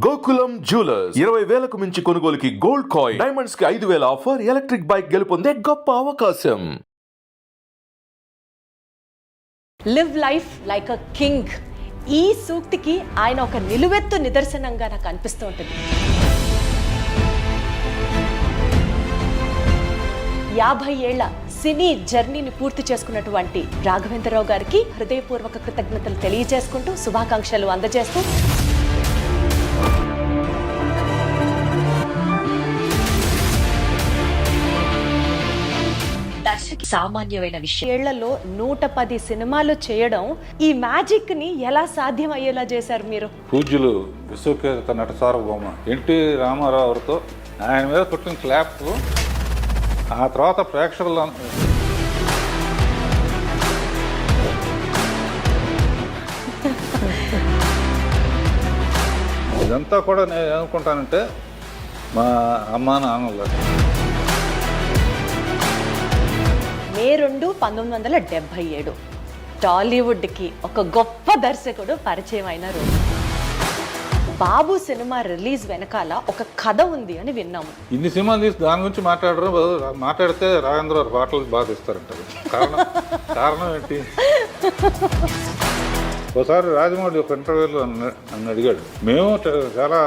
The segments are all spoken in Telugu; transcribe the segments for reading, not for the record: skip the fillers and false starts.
గోకులం జ్యువెలర్స్ 20,000కు మించి కొనుగోలుకి గోల్డ్ కాయిన్, డైమండ్స్ కి 5,000 ఆఫర్, ఎలక్ట్రిక్ బైక్ గెలుపొందే గొప్ప అవకాశం. Live life like a king. ఈ సూక్తికి ఆయన ఒక నిలువెత్తు నిదర్శనంగా నాకు అనిపిస్తూ ఉంటుంది. 50 ఏళ్ల సినీ జర్నీని పూర్తి చేసుకున్నటువంటి రాఘవేంద్రరావు గారికి హృదయపూర్వక కృతజ్ఞతలు తెలియజేసుకుంటూ శుభాకాంక్షలు అందజేస్తూ దర్శకి సామాన్యమైన విషయం. ఏళ్లలో 110 సినిమాలు చేయడం, ఈ మ్యాజిక్ ని ఎలా సాధ్యం అయ్యేలా చేశారు మీరు? పూజ్యులు విశ్వకేత నట సార్వభౌమ ఎన్టీ రామారావుతో ఆయన మీద కొట్టిన క్లాప్, ఆ తర్వాత ప్రేక్షకులు ఇదంతా కూడా నేను ఏమనుకుంటానంటే మా అమ్మ నాన్నలు. మే 2, 1977 టాలీవుడ్కి ఒక గొప్ప దర్శకుడు పరిచయం అయిన రోజు. బాబు సినిమా రిలీజ్ వెనకాల ఒక కథ ఉంది అని విన్నాము. ఇన్ని సినిమాలు తీసి దాని గురించి మాట్లాడితే రాఘవేంద్ర పాటలు బాగా ఇస్తారంటారు. కారణం ఏంటి? ఒకసారి రాజమౌళి ఒక ఇంటర్వ్యూలో నన్ను అడిగాడు, మేము చాలా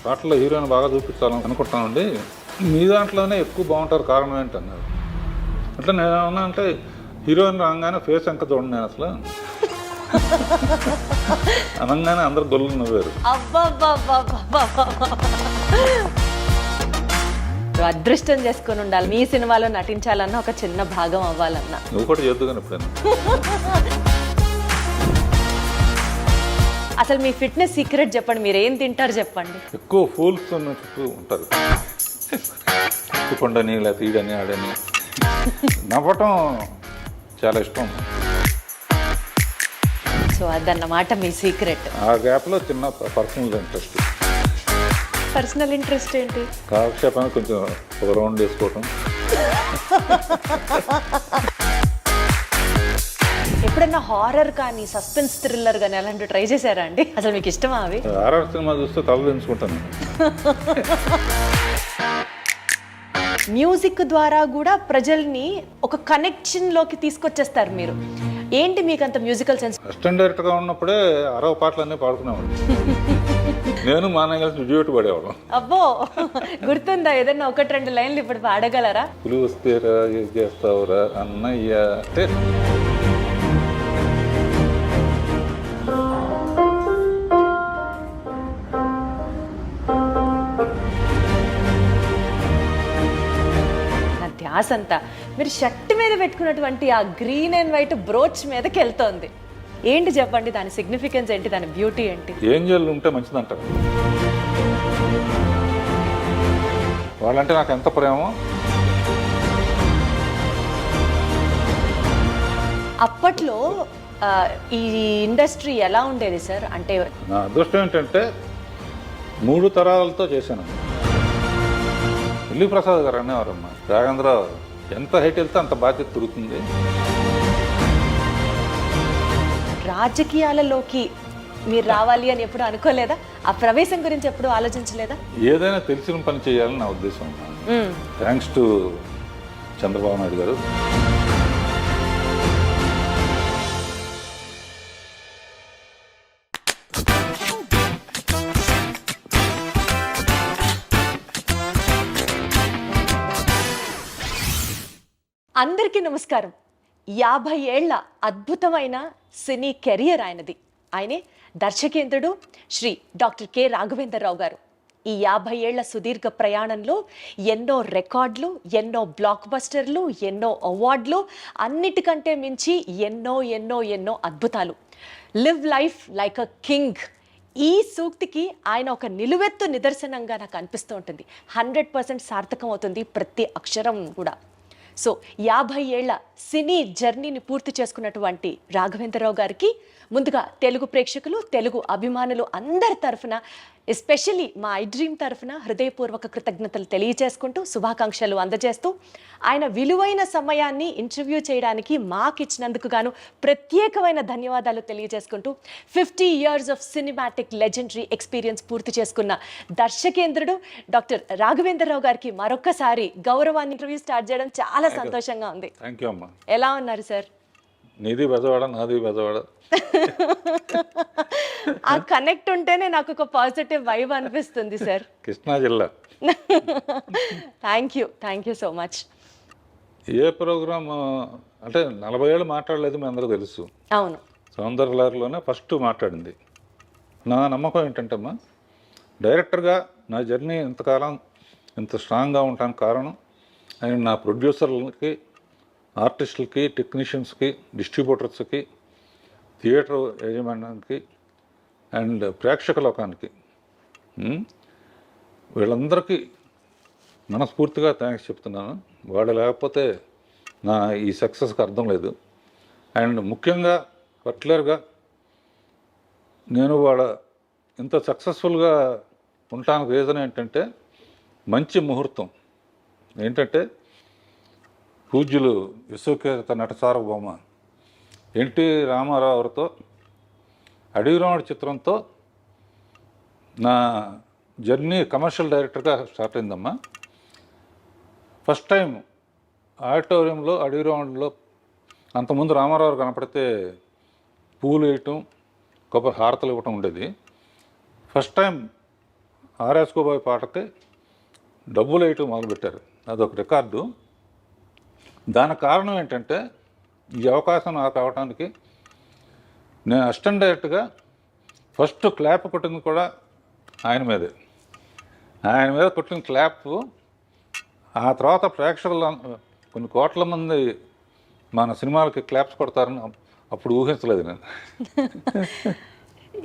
పాటల్లో హీరోయిన్ బాగా చూపించాలని అనుకుంటామండి, మీ దాంట్లోనే ఎక్కువ బాగుంటారు, కారణం ఏంటి అన్నారు. అట్లా నేను ఏమన్నా అంటే హీరోయిన్ రాగానే ఫేస్ ఎంత చూడండి, నేను అసలు అనగానే అందరు గొల్లు నవ్వారు. అదృష్టం చేసుకుని ఉండాలి, మీ సినిమాలో నటించాలన్నా ఒక చిన్న భాగం అవ్వాలన్నా. నువ్వు కూడా చేద్దు కానీ ఎప్పుడైనా. అసలు మీ ఫిట్నెస్ సీక్రెట్ చెప్పండి, మీరు ఏం తింటారు చెప్పండి. ఎక్కువ ఫూల్స్ చుట్టూ ఉంటారు, కొండని లేకపోతే ఈడని ఆడని. నవ్వటం చాలా ఇష్టం. సో అదన్నమాట మీ సీక్రెట్. ఆ గ్యాప్లో చిన్న పర్సనల్ ఇంట్రెస్ట్. పర్సనల్ ఇంట్రెస్ట్ ఏంటి? కాలక్షేపానికి కొంచెం ఒక రౌండ్ వేసుకోవటం. ఎప్పుడన్నా హారర్ కానీ సస్పెన్స్ థ్రిల్లర్ కానీ అలాంటివి ట్రై చేశారా అండి? అసలు మీకు ఇష్టమా అవి? హారర్ సినిమా చూస్తే తల దించుకుంటాను. మ్యూజిక్ ద్వారా కూడా ప్రజల్ని ఒక కనెక్షన్ లోకి తీసుకొచ్చేస్తారు మీరు. ఏంటి మీకు అంత మ్యూజికల్ సెన్స్? అసిస్టెంట్ డైరెక్టర్గా ఉన్నప్పుడే 60 పాటలన్నీ పాడుకునేవాడు. నేను మా అన్నయ్య కలిసి డ్యూట్ పడేవాడు. అబ్బో, గుర్తుందా? ఏదన్నా 1-2 లైన్లు ఇప్పుడు పాడగలరా? పులి వస్తేరా ఏం చేస్తావురా అన్నయ్య అంటే. ధ్యాసంతా మీరు షర్ట్ మీద పెట్టుకున్నటువంటి ఆ గ్రీన్ అండ్ వైట్ బ్రోచ్ మీదకి వెళ్తోంది. ఏంటి చెప్పండి, దాని సిగ్నిఫికెన్స్ ఏంటి, దాని బ్యూటీ ఏంటి? ఏంజల్ ఉంటే మంచిదంటారు. వాళ్ళంటే నాకు ఎంత ప్రేమో. అప్పట్లో ఈ ఇండస్ట్రీ ఎలా ఉండేది సార్? అంటే నా అదృష్టం ఏంటంటే 3 తరాలతో చేశాను. ప్రసాద్ గారు అనేవారమ్మా, రాఘవేంద్ర ఎంత హైట్ వెళ్తే అంత బాధ్యత తిరుగుతుంది. రాజకీయాలలోకి మీరు రావాలి అని ఎప్పుడు అనుకోలేదా? ఆ ప్రవేశం గురించి ఎప్పుడు ఆలోచించలేదా? ఏదైనా తెలిసిన పని చేయాలని నా ఉద్దేశం. థ్యాంక్స్ టు చంద్రబాబు నాయుడు గారు. అందరికీ నమస్కారం. 50 ఏళ్ల అద్భుతమైన సినీ కెరియర్ ఆయనది. ఆయనే దర్శకేంద్రుడు శ్రీ డాక్టర్ కె రాఘవేంద్రరావు గారు. ఈ 50 ఏళ్ల సుదీర్ఘ ప్రయాణంలో ఎన్నో రికార్డులు, ఎన్నో బ్లాక్ బస్టర్లు, ఎన్నో అవార్డులు, అన్నిటికంటే మించి ఎన్నో ఎన్నో ఎన్నో అద్భుతాలు. Live life like a king. ఈ సూక్తికి ఆయన ఒక నిలువెత్తు నిదర్శనంగా నాకు అనిపిస్తూ ఉంటుంది. 100% సార్థకం అవుతుంది ప్రతి అక్షరం కూడా. సో 50 ఏళ్ల సినీ జర్నీని పూర్తి చేసుకున్నటువంటి రాఘవేంద్రరావు గారికి ముందుగా తెలుగు ప్రేక్షకులు, తెలుగు అభిమానులు అందరి తరఫున, ఎస్పెషల్లీ మా ఐ డ్రీమ్ తరఫున హృదయపూర్వక కృతజ్ఞతలు తెలియజేసుకుంటూ, శుభాకాంక్షలు అందజేస్తూ, ఆయన విలువైన సమయాన్ని ఇంటర్వ్యూ చేయడానికి మాకు ఇచ్చినందుకు గాను ప్రత్యేకమైన ధన్యవాదాలు తెలియజేసుకుంటూ, 50 years of cinematic legendary experience పూర్తి చేసుకున్న దర్శకేంద్రుడు డాక్టర్ రాఘవేంద్రరావు గారికి మరొక్కసారి గౌరవాన్ని ఇంటర్వ్యూ స్టార్ట్ చేయడం చాలా సంతోషంగా ఉంది. థ్యాంక్ యూ అమ్మా. ఎలా ఉన్నారు సార్? నీది బెజవాడ, నాది బెజవాడ. ఆ కనెక్ట్ ఉంటేనే నాకు ఒక పాజిటివ్ వైబ్ అనిపిస్తుంది సార్. కృష్ణా జిల్లా. Thank you so much. ఏ ప్రోగ్రామ్ అంటే 40 ఏళ్ళు మాట్లాడలేదు, మీ అందరూ తెలుసు. అవును, సౌందర్యలహరిలోనే ఫస్ట్ మాట్లాడింది. నా నమ్మకం ఏంటంటే అమ్మా, డైరెక్టర్గా నా జర్నీ ఇంతకాలం ఇంత స్ట్రాంగ్గా ఉండడానికి కారణం ఆయన నా ప్రొడ్యూసర్లకి, ఆర్టిస్టులకి, టెక్నీషియన్స్కి, డిస్ట్రిబ్యూటర్స్కి, థియేటర్ యాజమాన్యానికి అండ్ ప్రేక్షక లోకానికి, వీళ్ళందరికీ మనస్ఫూర్తిగా థ్యాంక్స్ చెప్తున్నాను. వాళ్ళు లేకపోతే నా ఈ సక్సెస్కి అర్థం లేదు. అండ్ ముఖ్యంగా పర్టికులర్గా నేను వాళ్ళ ఇంత సక్సెస్ఫుల్గా ఉండటానికి రీజన్ ఏంటంటే మంచి ముహూర్తం. ఏంటంటే పూజ్యులు విశ్వకేత నట సార్వభౌమ ఎన్టీ రామారావు గారితో అడవిరాముడు చిత్రంతో నా జర్నీ కమర్షియల్ డైరెక్టర్గా స్టార్ట్ అయిందమ్మా. ఫస్ట్ టైం ఆడిటోరియంలో అడవిరాముడిలో అంతకుముందు రామారావు కనపడితే పూలు వేయటం, కొబ్బరి హారతలు ఇవ్వటం ఉండేది. ఫస్ట్ టైం ఆర్ఎస్కోబాయ్ పాటకి డబ్బులు వేయటం మొదలుపెట్టారు. అదొక రికార్డు. దానికి కారణం ఏంటంటే ఈ అవకాశం నాకు అవడానికి నేను అసిస్టెంట్ డైరెక్టర్గా ఫస్ట్ క్లాప్ కొట్టింది కూడా ఆయన మీదే. ఆయన మీద కొట్టిన క్లాప్ ఆ తర్వాత ప్రేక్షకులు కొన్ని కోట్ల మంది మన సినిమాలకి క్లాప్స్ కొడతారని అప్పుడు ఊహించలేదు నేను.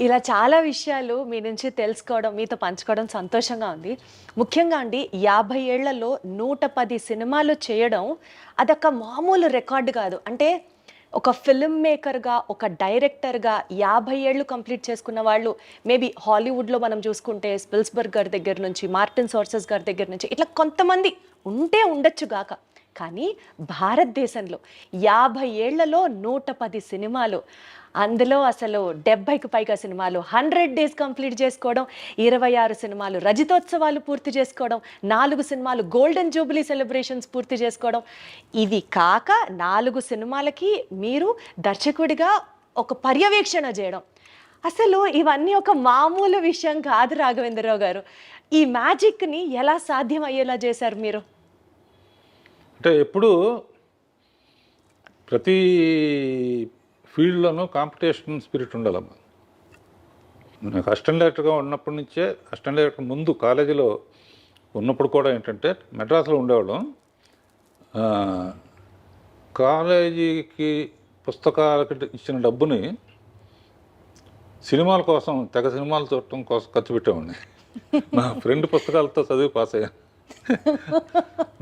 ఇలా చాలా విషయాలు మీ నుంచి తెలుసుకోవడం, మీతో పంచుకోవడం సంతోషంగా ఉంది. ముఖ్యంగా అండి, 50 ఏళ్లలో 110 సినిమాలు చేయడం అదొక మామూలు రికార్డు కాదు. అంటే ఒక ఫిల్మ్ మేకర్గా, ఒక డైరెక్టర్గా 50 ఏళ్ళు కంప్లీట్ చేసుకున్న వాళ్ళు మేబీ హాలీవుడ్లో మనం చూసుకుంటే స్పిల్స్బర్గ్ గారి దగ్గర నుంచి, మార్టిన్ సోర్సెస్ గారి దగ్గర నుంచి ఇట్లా కొంతమంది ఉంటే ఉండొచ్చు గాక, కానీ భారతదేశంలో 50 ఏళ్లలో 110 సినిమాలు, అందులో అసలు 70కి పైగా సినిమాలు 100 days కంప్లీట్ చేసుకోవడం, 26 సినిమాలు రజితోత్సవాలు పూర్తి చేసుకోవడం, 4 సినిమాలు గోల్డెన్ జూబిలీ సెలబ్రేషన్స్ పూర్తి చేసుకోవడం, ఇది కాక 4 సినిమాలకి మీరు దర్శకుడిగా ఒక పర్యవేక్షణ చేయడం, అసలు ఇవన్నీ ఒక మామూలు విషయం కాదు రాఘవేంద్రరావు గారు. ఈ మ్యాజిక్ని ఎలా సాధ్యం అయ్యేలా చేశారు మీరు? అంటే ఎప్పుడు ప్రతి ఫీల్డ్లోనూ కాంపిటీషన్ స్పిరిట్ ఉండాలమ్మా. నాకు అసిస్టెంట్ డైరెక్టర్గా ఉన్నప్పటి నుంచే, అసిస్టెంట్ డైరెక్టర్ ముందు కాలేజీలో ఉన్నప్పుడు కూడా ఏంటంటే మెడ్రాస్లో ఉండేవాళ్ళం. కాలేజీకి పుస్తకాలకి ఇచ్చిన డబ్బుని సినిమాల కోసం, తెగ సినిమాలు చూడటం కోసం ఖర్చు పెట్టేవాడిని. మా ఫ్రెండ్ పుస్తకాలతో చదివి పాస్ అయ్యాను.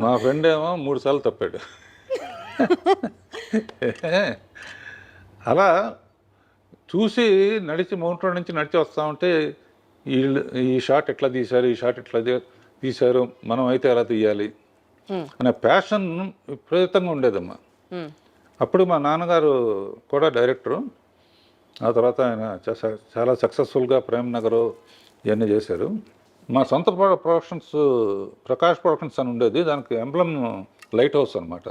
మా ఫ్రెండ్ ఏమో 3 సార్లు తప్పాడు. అలా చూసి నడిచి మౌంట్ రోడ్ నుంచి నడిచి వస్తూ ఉంటే ఈ షాట్ ఎట్లా తీశారు, ఈ షాట్ ఎట్లా తీశారు, మనం అయితే ఎలా తీయాలి అనే ప్యాషన్ విపరీతంగా ఉండేదమ్మా. అప్పుడు మా నాన్నగారు కూడా డైరెక్టరు. ఆ తర్వాత ఆయన చాలా సక్సెస్ఫుల్గా ప్రేమ్ నగర్ ఇవన్నీ చేశారు. మా సొంత ప్రొడక్షన్స్ ప్రకాష్ ప్రొడక్షన్స్ అని ఉండేది. దానికి ఎంబ్లమ్ లైట్ హౌస్ అనమాట.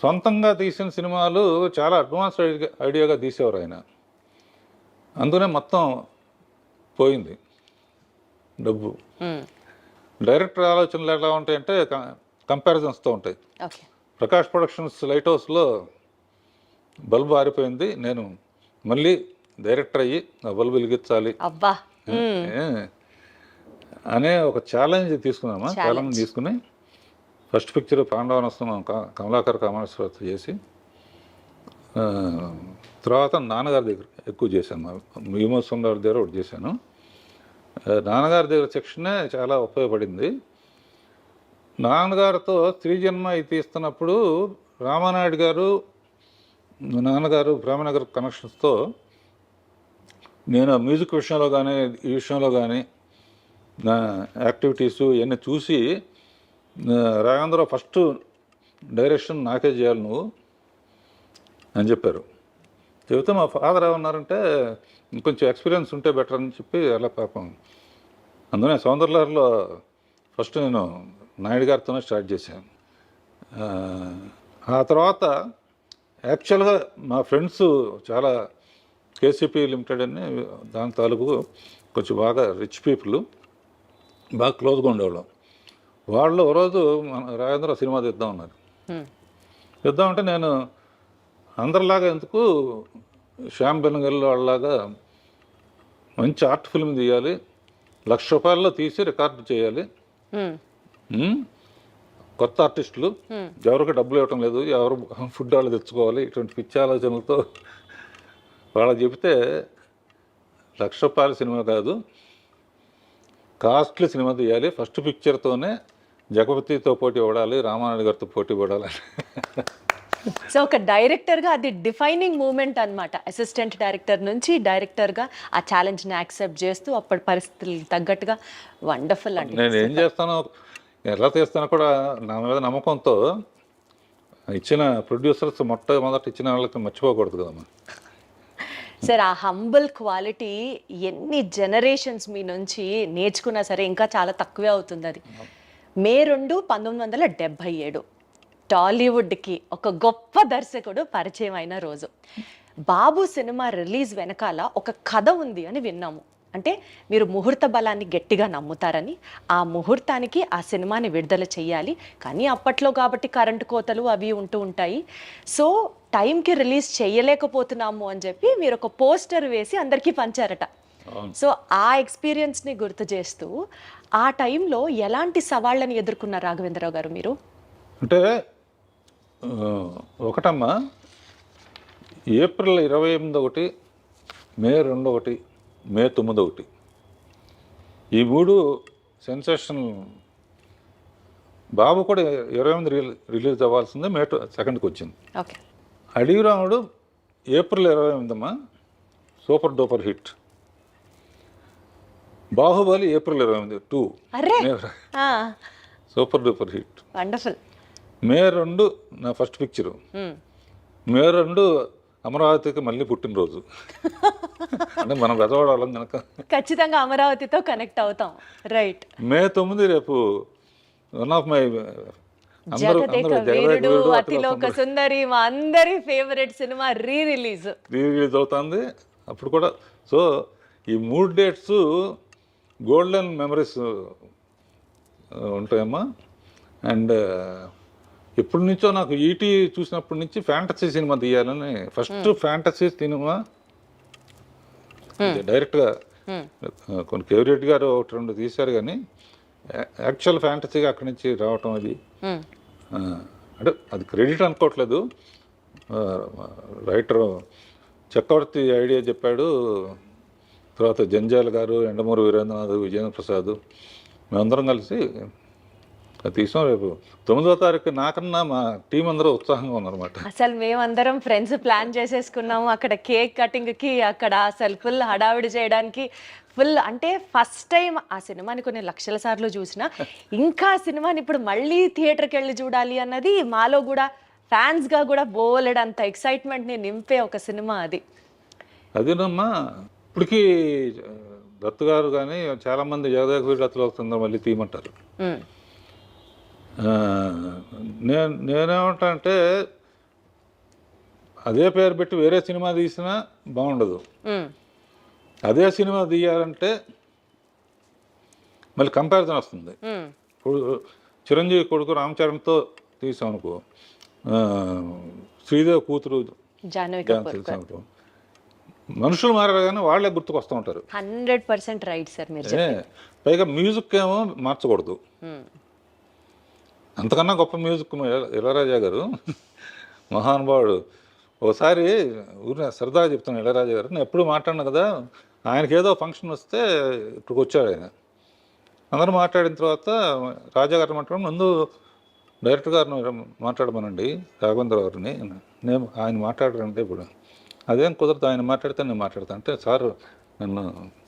సొంతంగా తీసిన సినిమాలు చాలా అడ్వాన్స్ ఐడియాగా తీసేవారు ఆయన. అందుకనే మొత్తం పోయింది డబ్బు. డైరెక్టర్ ఆలోచనలు ఎలా ఉంటాయంటే కంపారిజన్స్తో ఉంటాయి. ప్రకాష్ ప్రొడక్షన్స్ లైట్ హౌస్లో బల్బు ఆరిపోయింది, నేను మళ్ళీ డైరెక్టర్ అయ్యి ఆ బల్బు వెలిగించాలి అనే ఒక ఛాలెంజ్ తీసుకున్నామా. ఛాలెంజ్ తీసుకుని ఫస్ట్ పిక్చర్ పాండవనస్తం కమలాకర్ కామేశ్వరతో చేసి, తర్వాత నాన్నగారి దగ్గర ఎక్కువ చేశాను. భీమోత్సవం గారి దగ్గర ఒకటి చేశాను. నాన్నగారి దగ్గర సెక్షనే చాలా ఉపయోగపడింది. నాన్నగారితో స్త్రీ జన్మ తీస్తున్నప్పుడు రామానాయుడు గారు మా నాన్నగారు ప్రేమనగర్ కనెక్షన్స్తో నేను మ్యూజిక్ విషయంలో కానీ ఈ విషయంలో కానీ నా యాక్టివిటీసు ఇవన్నీ చూసి రాఘవేంద్రరావు ఫస్ట్ డైరెక్షన్ నాకే చేయాలి నువ్వు అని చెప్పారు. చెబితే మా ఫాదర్ ఏమన్నారంటే ఇంకొంచెం ఎక్స్పీరియన్స్ ఉంటే బెటర్ అని చెప్పి అలా పాపం అందుకనే సౌందర్యలహరిలో ఫస్ట్ నేను నాయుడు గారితోనే స్టార్ట్ చేశాను. ఆ తర్వాత యాక్చువల్గా మా ఫ్రెండ్స్ చాలా కేసీపీ లిమిటెడ్ అని దాని తాలూకు కొంచెం బాగా రిచ్ పీపుల్ బాగా క్లోజ్గా ఉండేవాళ్ళం. వాళ్ళు ఓ రోజు రాఘవేంద్ర సినిమా తీద్దామన్నారు. తీద్దామంటే నేను అందరిలాగా ఎందుకు శ్యామ్ బెనగల్ వాళ్ళలాగా మంచి ఆర్ట్ ఫిల్మ్ తీయాలి, ₹1,00,000 తీసి రికార్డు చేయాలి, కొత్త ఆర్టిస్టులు ఎవరికి డబ్బులు ఇవ్వటం లేదు, ఎవరు ఫుడ్ వాళ్ళు తెచ్చుకోవాలి, ఇటువంటి పిచ్చి ఆలోచనలతో వాళ్ళకి చెబితే ₹1,00,000 సినిమా కాదు, కాస్ట్లీ సినిమా తీయాలి, ఫస్ట్ పిక్చర్తోనే జగపతితో పోటీ పడాలి, రామానాయుడు గారితో పోటీ పడాలి. సో ఒక డైరెక్టర్గా అది డిఫైనింగ్ మూమెంట్ అన్నమాట. అసిస్టెంట్ డైరెక్టర్ నుంచి డైరెక్టర్గా ఆ ఛాలెంజ్ని యాక్సెప్ట్ చేస్తూ అప్పటి పరిస్థితులకు తగ్గట్టుగా వండర్ఫుల్ అండి. నేను ఏం చేస్తానో ఎలా చేస్తానో కూడా నా మీద నమ్మకంతో ఇచ్చిన ప్రొడ్యూసర్స్ మొట్టమొదటి ఇచ్చిన వాళ్ళకి మర్చిపోకూడదు కదమ్మా. సార్ ఆ హంబుల్ క్వాలిటీ ఎన్ని జనరేషన్స్ మీ నుంచి నేర్చుకున్నా సరే ఇంకా చాలా తక్కువే అవుతుంది. అది మే 2, 1977 టాలీవుడ్కి ఒక గొప్ప దర్శకుడు పరిచయం అయిన రోజు. బాబు సినిమా రిలీజ్ వెనకాల ఒక కథ ఉంది అని విన్నాము. అంటే మీరు ముహూర్త బలాన్ని గట్టిగా నమ్ముతారని, ఆ ముహూర్తానికి ఆ సినిమాని విడుదల చేయాలి, కానీ అప్పట్లో కాబట్టి కరెంటు కోతలు అవి ఉంటూ ఉంటాయి, సో టైంకి రిలీజ్ చేయలేకపోతున్నాము అని చెప్పి మీరు ఒక పోస్టర్ వేసి అందరికీ పంచారట. సో ఆ ఎక్స్పీరియన్స్ని గుర్తు చేస్తూ ఆ టైంలో ఎలాంటి సవాళ్ళని ఎదుర్కొన్నారు రాఘవేంద్రరావు గారు మీరు? అంటే ఒకటమ్మా, ఏప్రిల్ 28 మే 2, మే 9 ఈ 3 సెన్సేషన్. బాబు కూడా 28 రిలీజ్ అవ్వాల్సిందే, మే 2కి వచ్చింది. ఓకే. అడిగిరాముడు April 28 super duper hit. Baahubali April 22 super duper hit. Wonderful. May 2 నా ఫస్ట్ పిక్చరు. మే 2 అమరావతికి మళ్ళీ పుట్టినరోజు. అంటే మనం బెదవాడాలం కనుక ఖచ్చితంగా అమరావతితో కనెక్ట్ అవుతాం. రైట్. మే 9 రేపు one of my Athiloka Sundari మా అందరి ఫేవరెట్ సినిమా రిలీజ్ అవుతుంది అప్పుడు కూడా. సో ఈ 3 డేట్స్ గోల్డెన్ మెమరీస్ ఉంటాయమ్మా. అండ్ ఎప్పటి నుంచో నాకు ఈటీ చూసినప్పటి నుంచి ఫ్యాంటసీ సినిమా తీయాలని, ఫస్ట్ ఫ్యాంటసీ సినిమా డైరెక్ట్గా కొన్ని కేవీరెడ్డి గారు 1-2 తీశారు, కానీ యాక్చువల్ ఫ్యాంటసీగా అక్కడి నుంచి రావటం అది అంటే అది క్రెడిట్ అనుకోవట్లేదు. రైటర్ చక్రవర్తి ఐడియా చెప్పాడు, తర్వాత జంజాల గారు, ఎండమూరి వీరేంద్రనాథ్, విజయేంద్ర ప్రసాద్ మేమందరం కలిసి తీసాం. రేపు 9వ తారీఖు నాకన్నా మా టీం అందరూ ఉత్సాహంగా ఉన్నారన్నమాట. అసలు మేమందరం ఫ్రెండ్స్ ప్లాన్ చేసేసుకున్నాము. అక్కడ కేక్ కటింగ్కి అక్కడ అసలు ఫుల్ హడావిడి చేయడానికి ఫుల్. అంటే ఫస్ట్ టైం ఆ సినిమాని కొన్ని లక్షల సార్లు చూసినా ఇంకా సినిమాని ఇప్పుడు మళ్ళీ థియేటర్కి వెళ్ళి చూడాలి అన్నది మాలో కూడా ఫ్యాన్స్గా కూడా బోలెడంత ఎక్సైట్మెంట్ని నింపే ఒక సినిమా అది. అదేనమ్మా, ఇప్పటికీ దత్తు గారు కానీ చాలామంది జగదేక వీరులు వస్తుందో మళ్ళీ తీయమంటారు. నేనేమంటా అంటే అదే పేరు పెట్టి వేరే సినిమా తీసినా బాగుండదు. అదే సినిమా తీయాలంటే మళ్ళీ కంపారిజన్ వస్తుంది. ఇప్పుడు చిరంజీవి కొడుకు రామ్ చరణ్తో తీసాం అనుకో, శ్రీదేవి కూతురు అనుకో, మనుషులు మారారు కానీ వాళ్ళే గుర్తుకొస్తూ ఉంటారు. 100% రైట్ సార్ మీరు. పైగా మ్యూజిక్ ఏమో మార్చకూడదు. అంతకన్నా గొప్ప మ్యూజిక్ ఇళయరాజా గారు మహానుభావుడు. ఒకసారి ఊరిని సరదాగా చెప్తాను, ఇళయరాజా గారు నేను ఎప్పుడు మాట్లాడినా కదా, ఆయనకి ఏదో ఫంక్షన్ వస్తే ఇక్కడికి వచ్చాడు ఆయన. అందరూ మాట్లాడిన తర్వాత రాజా గారిని మాట్లాడడం, ముందు డైరెక్టర్ గారిని మాట్లాడమనండి రాఘవేంద్ర గారిని. నేను ఆయన మాట్లాడరంటే ఇప్పుడు అదేం కుదరదు, ఆయన మాట్లాడితే నేను మాట్లాడతాను అంటే, సార్ నన్ను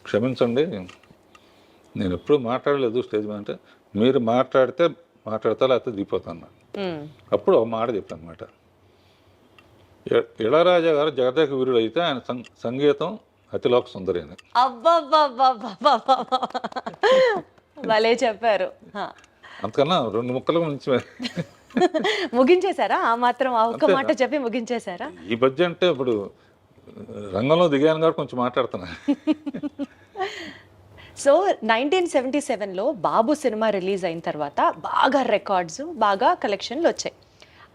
క్షమించండి, నేను ఎప్పుడు మాట్లాడలేదు స్టేజ్ మీద అంటే, మీరు మాట్లాడితే మాట్లాడతా లేకపోతే దిగిపోతాను. అప్పుడు ఒక మాట చెప్పాను అనమాట, ఇళయరాజా గారు జగదేక వీరుడు అయితే ఆయన సంగీతం అతిలోక సుందరి అని. అబ్బబ్బబ్బబ్బబ్బబ్బబ్బ. భలే చెప్పారు. అంతకన్నా 2 ముక్కలు నుంచి ముగించేశారా? ఆ మాత్రం ఆ ఒక్క మాట చెప్పి ముగించేశారా? ఈ మధ్య అంటే ఇప్పుడు రంగంలో దిగాను కాబట్టి కొంచెం మాట్లాడుతున్నా. సో 1977లో బాబు సినిమా రిలీజ్ అయిన తర్వాత బాగా రికార్డ్స్, బాగా కలెక్షన్లు వచ్చాయి.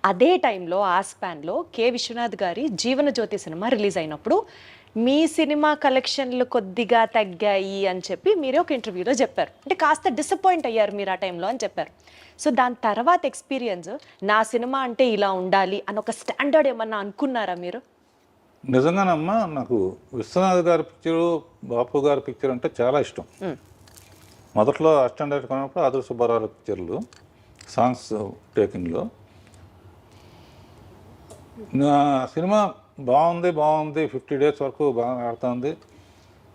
అదే టైంలో ఆ స్పాన్లో కె విశ్వనాథ్ గారి జీవనజ్యోతి సినిమా రిలీజ్ అయినప్పుడు మీ సినిమా కలెక్షన్లు కొద్దిగా తగ్గాయి అని చెప్పి మీరే ఒక ఇంటర్వ్యూలో చెప్పారు. అంటే కాస్త డిసప్పాయింట్ అయ్యారు మీరు ఆ టైంలో అని చెప్పారు. సో దాని తర్వాత ఎక్స్పీరియన్స్, నా సినిమా అంటే ఇలా ఉండాలి అని ఒక స్టాండర్డ్ ఏమన్నా అనుకున్నారా మీరు? నిజంగానమ్మా నాకు విశ్వనాథ్ గారి పిక్చరు, బాపు గారి పిక్చర్ అంటే చాలా ఇష్టం. మొదట్లో అసిస్టెంట్ కొన్నప్పుడు ఆదుర్ సుబ్బారావు పిక్చర్లు సాంగ్స్ టేకింగ్లో నా సినిమా బాగుంది 50 డేస్ వరకు బాగా ఆడుతుంది.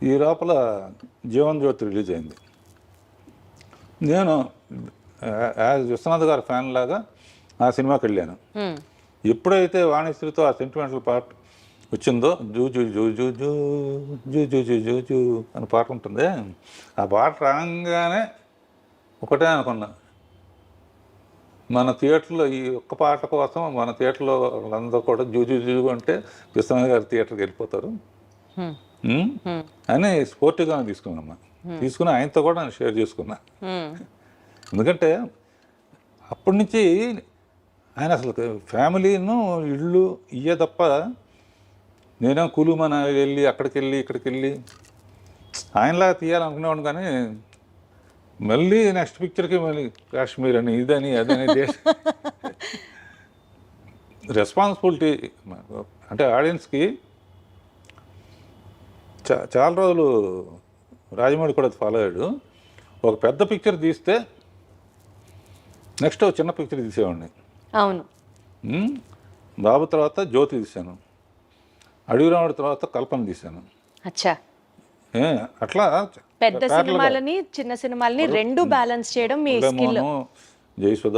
ఈ లోపల జీవన్ జ్యోతి రిలీజ్ అయింది. నేను యాజ్ విశ్వనాథ్ గారి ఫ్యాన్ లాగా ఆ సినిమాకి వెళ్ళాను. ఎప్పుడైతే వాణిశ్రీతో ఆ సెంటిమెంటల్ పార్ట్ వచ్చిందో, zoo zoo zoo zoo zoo zoo zoo zoo zoo zoo అని పాట ఉంటుంది, ఆ పాట రాగానే ఒకటే అనుకున్నా, మన థియేటర్లో ఈ ఒక్క పాట కోసం మన థియేటర్లో వాళ్ళందరూ కూడా జూ జూ జూ అంటే విశ్వనాథ్ గారి థియేటర్కి వెళ్ళిపోతారు అని స్పోర్టివ్గా తీసుకున్నామ్మా. తీసుకుని ఆయనతో కూడా నేను షేర్ చేసుకున్నా. ఎందుకంటే అప్పటి నుంచి ఆయన అసలు ఫ్యామిలీను ఇళ్ళు ఇయ్యే తప్ప, నేనేం కులుమన వెళ్ళి అక్కడికి వెళ్ళి ఇక్కడికి వెళ్ళి ఆయనలాగా తీయాలనుకునేవాడు. కానీ మళ్ళీ నెక్స్ట్ పిక్చర్కి మళ్ళీ కాశ్మీర్ అని ఇదని అదని రెస్పాన్సిబిలిటీ అంటే ఆడియన్స్కి. చాలా రోజులు రాజమౌళి కూడా ఫాలో అయ్యాడు. ఒక పెద్ద పిక్చర్ తీస్తే నెక్స్ట్ ఒక చిన్న పిక్చర్ తీసేవాడిని. అవును. బాబు తర్వాత జ్యోతి తీశాను, అడవి రాముడి తర్వాత కల్పన తీశాను. అచ్చా. అట్లా పెద్ద సినిమాలని చిన్న సినిమాలని రెండు బ్యాలెన్స్ చేయడం మీ స్కిల్. జయసుధ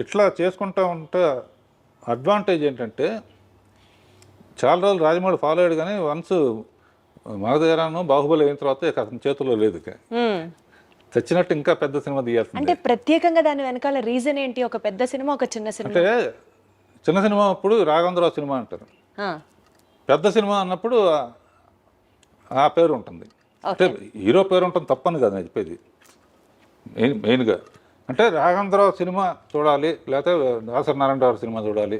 ఇట్లా చేసుకుంటా ఉంటే అడ్వాంటేజ్ ఏంటంటే, చాలా రోజులు రాజమౌళి ఫాలో అయ్యాడు కానీ వన్స్ మగధీరాను బాహుబలి అయిన తర్వాత ఇక అతని చేతుల్లో లేదు. చచ్చినట్టు ఇంకా పెద్ద సినిమా తీయాల్సింది. అంటే ప్రత్యేకంగా దాని వెనకాల రీజన్ ఏంటి? ఒక పెద్ద సినిమా, ఒక చిన్న సినిమా. అంటే చిన్న సినిమా అప్పుడు రాఘవేంద్రరావు సినిమా అంటారు, పెద్ద సినిమా అన్నప్పుడు ఆ పేరు ఉంటుంది. అంటే హీరో పేరు ఉంటుంది తప్పని కదా నేను చెప్పేది. మెయిన్గా అంటే రాఘవేంద్రరావు సినిమా చూడాలి, లేకపోతే దాసరి నారాయణరావు సినిమా చూడాలి.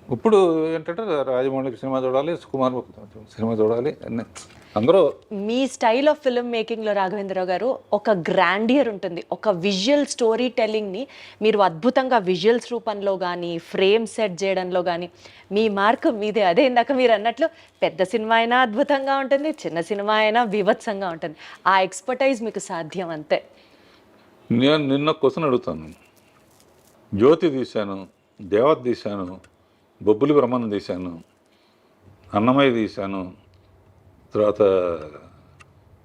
ఇప్పుడు ఏంటంటే రాజమౌళి సినిమా చూడాలి, సుకుమార్ సినిమా చూడాలి, అన్నీ అందరూ. మీ స్టైల్ ఆఫ్ ఫిల్మ్ మేకింగ్లో రాఘవేంద్రరావు గారు ఒక గ్రాండియర్ ఉంటుంది. ఒక విజువల్ స్టోరీ టెల్లింగ్ని మీరు అద్భుతంగా విజువల్స్ రూపంలో కానీ, ఫ్రేమ్ సెట్ చేయడంలో కానీ మీ మార్క్ మీదే. అదే ఇందాక మీరు అన్నట్లు పెద్ద సినిమా అయినా అద్భుతంగా ఉంటుంది, చిన్న సినిమా అయినా బీభత్సంగా ఉంటుంది. ఆ ఎక్స్పర్టైజ్ మీకు సాధ్యం అంతే. నేను నిన్న క్వశ్చన్ అడుగుతాను. జ్యోతి తీశాను, దేవత తీశాను, బొబ్బులి బ్రహ్మను తీశాను, అన్నమయ్య తీశాను, తర్వాత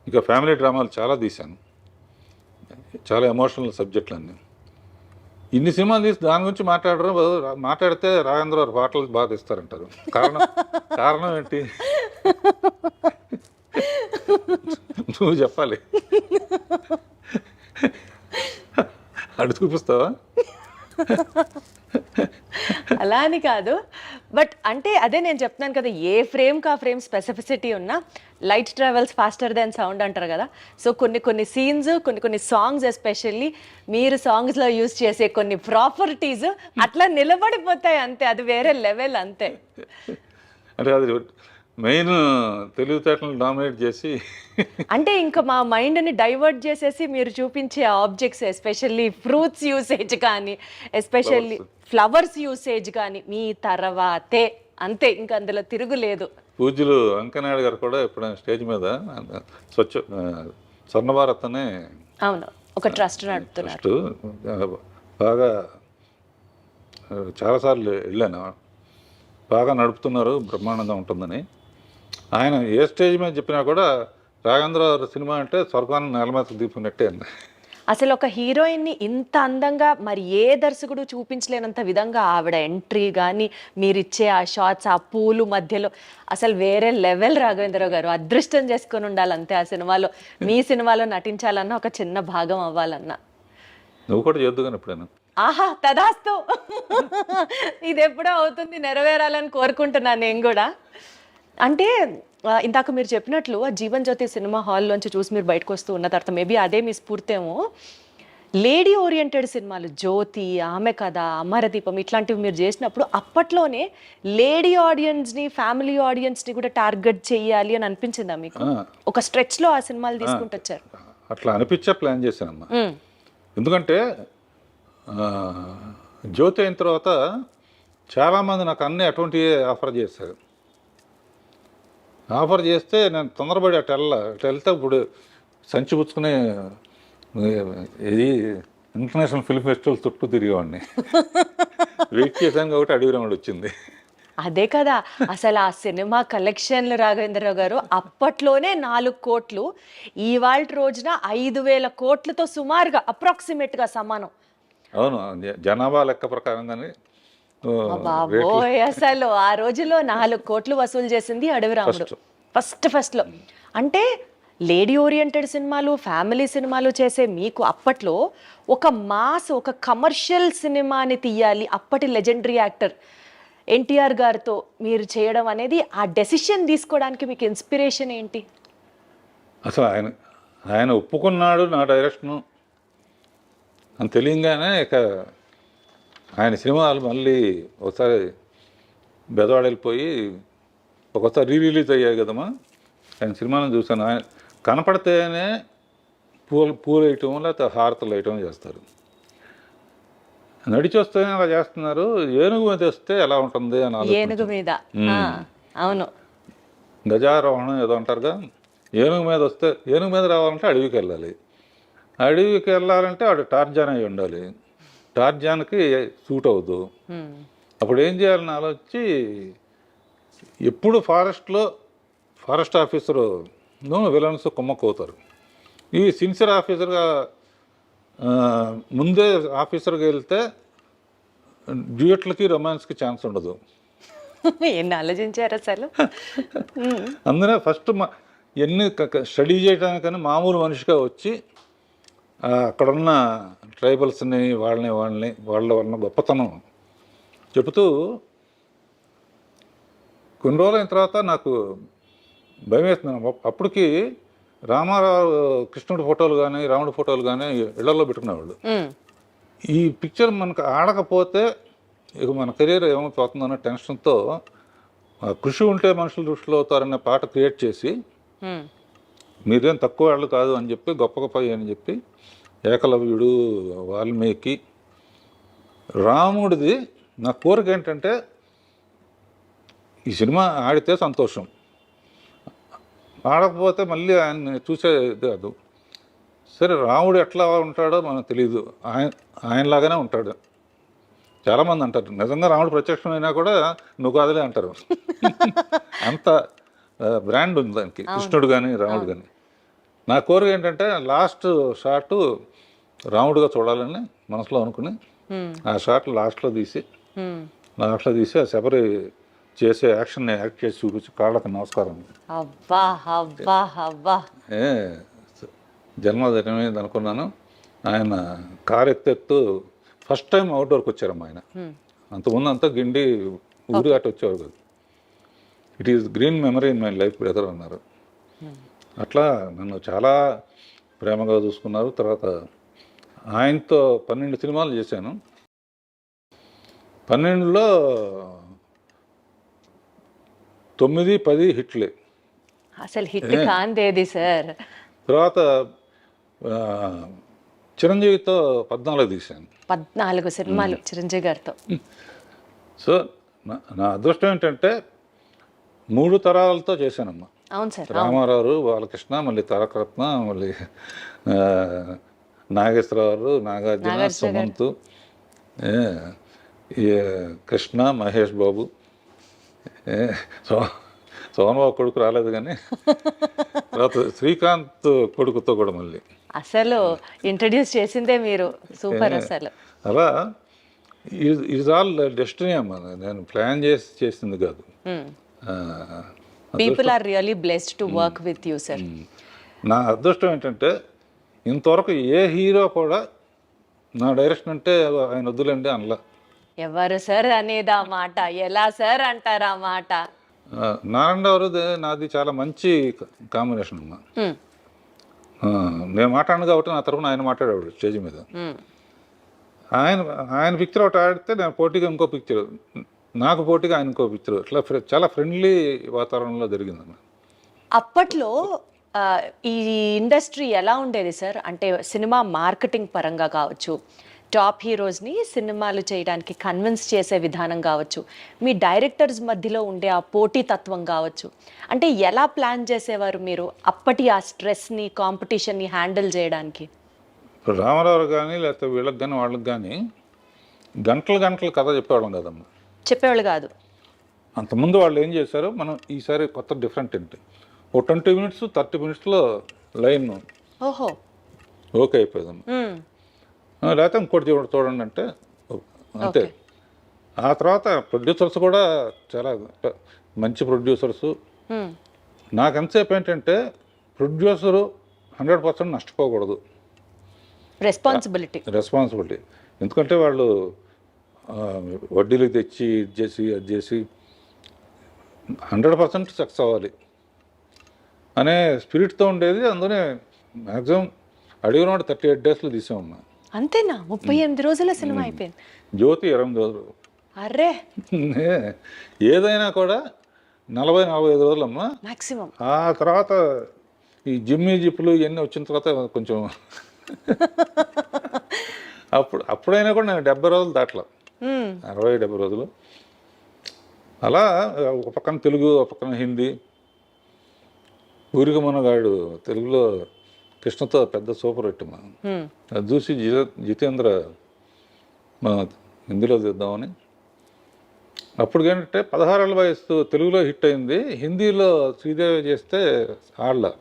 ఇంకా ఫ్యామిలీ డ్రామాలు చాలా తీశాను, చాలా ఎమోషనల్ సబ్జెక్టులన్నీ. ఇన్ని సినిమాలు తీసి దాని గురించి మాట్లాడితే రాఘవేంద్రరావు పాటలు బాగా తీస్తారంటారు. కారణం ఏంటి నువ్వు చెప్పాలి. అడు చూపిస్తావా? అలా అని కాదు, బట్ అంటే అదే నేను చెప్తున్నాను కదా, ఏ ఫ్రేమ్కి ఆ ఫ్రేమ్ స్పెసిఫిసిటీ ఉన్నా light travels faster than sound అంటారు కదా. సో కొన్ని సీన్స్, కొన్ని సాంగ్స్, ఎస్పెషల్లీ మీరు సాంగ్స్లో యూజ్ చేసే కొన్ని ప్రాపర్టీస్ అట్లా నిలబడిపోతాయి అంతే. అది వేరే లెవెల్ అంతే. అంటే అది మెయిన్ తెలివితేటలను డామినేట్ చేసి, అంటే ఇంకా మా మైండ్ని డైవర్ట్ చేసేసి మీరు చూపించే ఆబ్జెక్ట్స్, ఎస్పెషల్లీ ఫ్రూట్స్ యూసేజ్ కానీ, ఎస్పెషల్లీ ఫ్లవర్స్ యూసేజ్ కానీ మీ తర్వాతే అంతే, ఇంకా అందులో తిరుగులేదు. పూజ్యులు వెంకయ్యనాయుడు గారు కూడా ఎప్పుడైనా స్టేజ్ మీద స్వర్ణ భారత్ అనే అవును ఒక ట్రస్ట్ నడుపుతున్నారు, బాగా చాలాసార్లు వెళ్ళాను. బాగా నడుపుతున్నారు, బ్రహ్మానందం ఉంటుందని. ఆయన ఏ స్టేజ్ మీద చెప్పినా కూడా రాఘవేంద్ర సినిమా అంటే స్వర్గాన్ని నేల మీద దింపినట్టే అండి. అసలు ఒక హీరోయిన్ని ఇంత అందంగా మరి ఏ దర్శకుడు చూపించలేనంత విధంగా ఆవిడ ఎంట్రీ కానీ మీరిచ్చే ఆ షార్ట్స్, ఆ పూలు మధ్యలో అసలు వేరే లెవెల్. రాఘవేంద్రరావు గారు అదృష్టం చేసుకొని ఉండాలి అంతే. ఆ సినిమాలో మీ సినిమాలో నటించాలన్నా, ఒక చిన్న భాగం అవ్వాలన్నా. నువ్వు కూడా చేద్దు కానీ ఎప్పుడైనా. ఆహా, తదాస్తు. ఇది ఎప్పుడో అవుతుంది, నెరవేరాలని కోరుకుంటున్నాను నేను కూడా. అంటే ఇందాక మీరు చెప్పినట్లు ఆ జీవన్ జ్యోతి సినిమా హాల్లోంచి చూసి మీరు బయటకు వస్తూ ఉన్న తర్వాత మేబీ అదే మీ స్ఫూర్తేమో. లేడీ ఓరియంటెడ్ సినిమాలు జ్యోతి, ఆమె కథ, అమరదీపం ఇట్లాంటివి మీరు చేసినప్పుడు అప్పట్లోనే లేడీ ఆడియన్స్ని, ఫ్యామిలీ ఆడియన్స్ని కూడా టార్గెట్ చేయాలి అని అనిపించిందా మీకు? ఒక స్ట్రెచ్లో ఆ సినిమాలు తీసుకుంటూ వచ్చారు. అట్లా అనిపించే ప్లాన్ చేశానమ్మా. ఎందుకంటే జ్యోతి అయిన తర్వాత చాలామంది నాకు అన్నీ అటువంటివి ఆఫర్ చేశారు. ఆఫర్ చేస్తే నేను తొందరపడి అటు వెళ్తే ఇప్పుడు సంచి పుచ్చుకుని ఇది ఇంటర్నేషనల్ ఫిల్మ్ ఫెస్టివల్ చుట్టూ తిరిగేవాడిని. వెయిట్ చేశాను కాబట్టి అడవి రాముడు వచ్చింది. అదే కదా అసలు ఆ సినిమా కలెక్షన్లు రాఘవేంద్రరావు గారు అప్పట్లోనే 4 కోట్లు, ఇవాళ రోజున 5,000 కోట్లతో సుమారుగా అప్రాక్సిమేట్గా సమానం. అవును, జనాభా లెక్క ప్రకారంగానే. బాబోయ్, అసలు ఆ రోజులో 4 కోట్లు వసూలు చేసింది అడవి రాముడు ఫస్ట్లో. అంటే లేడీ ఓరియంటెడ్ సినిమాలు, ఫ్యామిలీ సినిమాలు చేసే మీకు అప్పట్లో ఒక మాస్, ఒక కమర్షియల్ సినిమాని తీయాలి, అప్పటి లెజెండరీ యాక్టర్ ఎన్టీఆర్ గారితో మీరు చేయడం అనేది, ఆ డెసిషన్ తీసుకోవడానికి మీకు ఇన్స్పిరేషన్ ఏంటి? అసలు ఆయన ఒప్పుకున్నాడు నా డైరెక్షను అని తెలియగానే ఇక ఆయన సినిమాలు మళ్ళీ ఒకసారి బెదవాడ వెళ్ళిపోయి ఒకసారి రిలీజ్ అయ్యాయి కదమ్మా. ఆయన సినిమాను చూశాను. ఆయన కనపడితేనే పూలు వేయటం లేకపోతే హారతలు వేయటం చేస్తారు. నడిచి వస్తేనే అలా చేస్తున్నారు. ఏనుగు మీద వస్తే ఎలా ఉంటుంది అని. ఏనుగు మీద, అవును, గజారోహణం ఏదో అంటారుగా. ఏనుగు మీద వస్తే, ఏనుగు మీద రావాలంటే అడవికి వెళ్ళాలి. అడవికి వెళ్ళాలంటే వాడు టార్జాన్ అయి ఉండాలి. టార్జాన్కి సూట్ అవ్వదు. అప్పుడు ఏం చేయాలని ఆలోచించి, ఎప్పుడు ఫారెస్ట్ ఆఫీసరు విలన్స్ కుమ్మక్కవుతారు. ఈ సిన్సియర్ ఆఫీసర్గా ముందే ఆఫీసర్గా వెళ్తే డ్యూయట్లకి రొమాన్స్కి ఛాన్స్ ఉండదు. ఎన్ని ఆలోచించారు అసలు. అందులో ఫస్ట్ ఎన్ని స్టడీ చేయడానికని మామూలు మనిషిగా వచ్చి అక్కడున్న ట్రైబల్స్ని వాళ్ళ గొప్పతనం చెబుతూ, కొన్ని రోజులైన తర్వాత నాకు భయం వేస్తున్నాను. అప్పటికి రామారావు కృష్ణుడి ఫోటోలు కానీ రాముడి ఫోటోలు కానీ ఇళ్లలో పెట్టుకునేవాళ్ళు. ఈ పిక్చర్ మనకు ఆడకపోతే ఇక మన కెరీర్ ఏమైపోతుందన్న టెన్షన్తో కృషి ఉంటే మనుషులు దృష్టిలో అవుతారనే పాట క్రియేట్ చేసి, మీరేం తక్కువ వాళ్ళు కాదు అని చెప్పి, గొప్ప అని చెప్పి, ఏకలవ్యుడు, వాల్మీకి, రాముడిది నా కోరిక ఏంటంటే ఈ సినిమా ఆడితే సంతోషం, ఆడకపోతే మళ్ళీ ఆయన్ని చూసేది కాదు. సరే, రాముడు ఎట్లా ఉంటాడో మనకు తెలియదు, ఆయనలాగానే ఉంటాడు. చాలామంది అంటారు, నిజంగా రాముడు ప్రత్యక్షమైనా కూడా నువ్వు కాదులే అంటారు. అంత బ్రాండ్ ఉంది దానికి, కృష్ణుడు కానీ రాముడు కానీ. నా కోరిక ఏంటంటే లాస్ట్ షాట్ రాముడుగా చూడాలని మనసులో అనుకుని ఆ షాట్ లాస్ట్లో తీసి ఆ శబరి చేసే యాక్షన్ యాక్ట్ చేసి చూపించి కాళ్ళకి నమస్కారం. జన్మదినమైంది అనుకున్నాను. ఆయన కారు ఎత్తు ఫస్ట్ టైం అవుట్డోర్కి వచ్చారమ్మా ఆయన. అంతకుముందు అంతా గిండి ఊరు అటు వచ్చేవారు కాదు. It is green memory in my life brother అన్నారు. అట్లా నన్ను చాలా ప్రేమగా చూసుకున్నారు. తర్వాత ఆయనతో 12 సినిమాలు చేశాను. 12లో 9-10 హిట్లే. అసలు హిట్ కాందేది సార్. తర్వాత చిరంజీవితో 14 తీశాను. 14 సినిమాలు చిరంజీవి గారితో. సో నా అదృష్టం ఏంటంటే 3 తరాలతో చేశానమ్మా. అవును సార్. రామారావు, బాలకృష్ణ, మళ్ళీ తారకరత్న, మళ్ళీ నాగేశ్వరరావు, నాగార్జున, సుమంత్, ఈ కృష్ణ, మహేష్ బాబు, ఏ, సోమన్ బాబు కొడుకు రాలేదు కానీ తర్వాత శ్రీకాంత్ కొడుకుతో కూడా మళ్ళీ అసలు ఇంట్రడ్యూస్ చేసిందే మీరు, సూపర్ అసలు. అలా ఈజ్ ఆల్ డెస్టినీ అమ్మా, నేను ప్లాన్ చేసింది కాదు. People are really blessed to work with you sir. నా అదృష్టం ఏంటంటే ఇంతవరకు ఏ హీరో కూడా నా డైరెక్షన్ అంటే ఆయన వద్దులేండి అనలా. ఎవరు సార్ అనేది ఆ మాట, ఎలా సార్ అంటారు ఆ మాట? నారాయణ గారు నాది చాలా మంచి కాంబినేషన్ అమ్మా. Hmm. నేను మాట్లాడను కాబట్టి నా తరఫున ఆయన మాట్లాడేవాడు స్టేజ్ మీద. Hmm. ఆయన పిక్చర్ ఒకటి ఆడితే నేను పోటీగా ఇంకో పిక్చర్, నాకు పోటీగా ఆయన ఇంకో పిక్చర్, ఇట్లా చాలా ఫ్రెండ్లీ వాతావరణంలో జరిగిందమ్మా. అప్పట్లో ఈ ఇండస్ట్రీ ఎలా ఉండేది సార్? అంటే సినిమా మార్కెటింగ్ పరంగా కావచ్చు, టాప్ హీరోస్ని సినిమాలు చేయడానికి కన్విన్స్ చేసే విధానం కావచ్చు, మీ డైరెక్టర్స్ మధ్యలో ఉండే ఆ పోటీతత్వం కావచ్చు, అంటే ఎలా ప్లాన్ చేసేవారు మీరు అప్పటి ఆ స్ట్రెస్ని, కాంపిటీషన్ని హ్యాండిల్ చేయడానికి? ఇప్పుడు రామారావు కానీ లేకపోతే వీళ్ళకి కానీ వాళ్ళకి కానీ గంటలు కథ చెప్పేవాళ్ళం కదమ్మా. చెప్పేవాళ్ళు కాదు. అంతకుముందు వాళ్ళు ఏం చేశారు, మనం ఈసారి కొత్త డిఫరెంట్ ఏంటి, ఓ 20 మినిట్స్ 30 మినిట్స్లో లైన్ ఓహో, ఓకే అయిపోయిందమ్మా. లేకపోతే ఇంకోటి చూడండి అంటే అంతే. ఆ తర్వాత ప్రొడ్యూసర్స్ కూడా చాలా మంచి ప్రొడ్యూసర్స్. నాకు ఎంతసేపు ఏంటంటే ప్రొడ్యూసరు 100% నష్టపోకూడదు, రెస్పాన్సిబిలిటీ. ఎందుకంటే వాళ్ళు వడ్డీలు తెచ్చి అది చేసి 100% సక్సెస్ అవ్వాలి అనే స్పిరిట్తో ఉండేది. అందులోనే మ్యాక్సిమం అడిగిన 38 డేస్లో తీసామన్నా. అంతేనా? 38 రోజుల సినిమా అయిపోయింది. జ్యోతి 28 రోజులు. అర్రే, ఏదైనా కూడా 40-45 రోజులమ్మా మాక్సిమం. ఆ తర్వాత ఈ జిప్పులు ఇవన్నీ వచ్చిన తర్వాత కొంచెం అప్పుడైనా కూడా నేను 70 రోజులు దాటలా, 60-70 రోజులు. అలా ఒక పక్కన తెలుగు, ఒక పక్కన హిందీ. ఊరికి మనగాడు తెలుగులో కృష్ణతో పెద్ద సూపర్ హిట్ మా, అది చూసి జితేంద్ర మా హిందీలో తీద్దామని. అప్పుడు ఏంటంటే 16 ఏళ్ళ వయసు తెలుగులో హిట్ అయింది, హిందీలో శ్రీదేవి చేస్తే ఆడలా.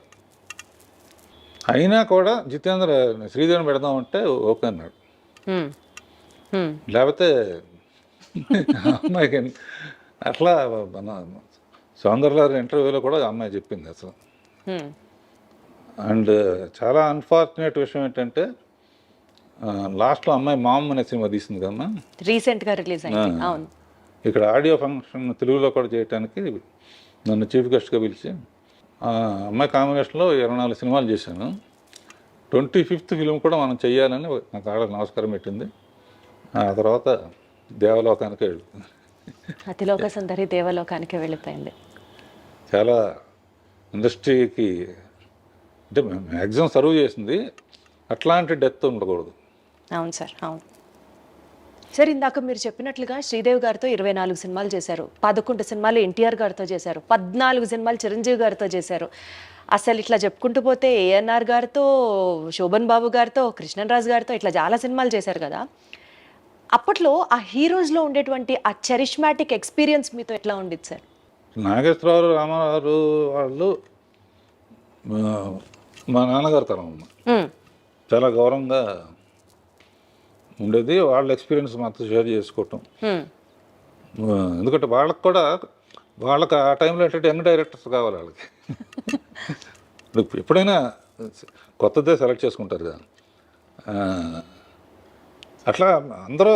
అయినా కూడా జితేంద్ర శ్రీదేవిని పెడదామంటే ఓకే అన్నాడు. లేకపోతే అమ్మాయికి అట్లా మన సౌందర్య ఇంటర్వ్యూలో కూడా అమ్మాయి చెప్పింది అసలు. అండ్ చాలా అన్ఫార్చునేట్ విషయం ఏంటంటే లాస్ట్లో అమ్మాయి మామ్ అనే సినిమా తీసింది కదమ్మా, రీసెంట్గా రిలీజ్ అయింది. అవును. ఇక్కడ ఆడియో ఫంక్షన్ తెలుగులో కూడా చేయడానికి నన్ను చీఫ్ గెస్ట్గా పిలిచి అమ్మాయి కాంబినేషన్లో 24 సినిమాలు చేశాను. 25th ఫిలిం కూడా మనం చెయ్యాలని నాకు ఆడ నమస్కారం పెట్టింది. ఆ తర్వాత దేవలోకానికే వెళ్తుంది. అతిలోక సుందరి దేవలోకానికే వెళ్ళిపోయింది. చాలా ఇండస్ట్రీకి అంటే మ్యాక్సిమం సర్వ్ చేసింది, అట్లాంటి డెత్ ఉండకూడదు. అవును సార్, అవును సార్. ఇందాక మీరు చెప్పినట్లుగా శ్రీదేవి గారితో 24 సినిమాలు చేశారు, 11 సినిమాలు ఎన్టీఆర్ గారితో చేశారు, 14 సినిమాలు చిరంజీవి గారితో చేశారు. అసలు ఇట్లా చెప్పుకుంటూ పోతే ఏఎన్ఆర్ గారితో, శోభన్ బాబు గారితో, కృష్ణరాజు గారితో ఇట్లా చాలా సినిమాలు చేశారు కదా. అప్పట్లో ఆ హీరోస్లో ఉండేటువంటి ఆ చరిష్మాటిక్ ఎక్స్పీరియన్స్ మీతో ఎట్లా ఉండేది సార్? నాగేశ్వరరావు, రామారావు వాళ్ళు మా నాన్నగారు తరం అమ్మ, చాలా గౌరవంగా ఉండేది. వాళ్ళ ఎక్స్పీరియన్స్ మాతో షేర్ చేసుకోవటం. ఎందుకంటే వాళ్ళకి కూడా ఆ టైంలో ఏంటంటే యంగ్ డైరెక్టర్స్ కావాలి వాళ్ళకి. ఎప్పుడైనా కొత్తదే సెలెక్ట్ చేసుకుంటారు కదా, అట్లా అందరూ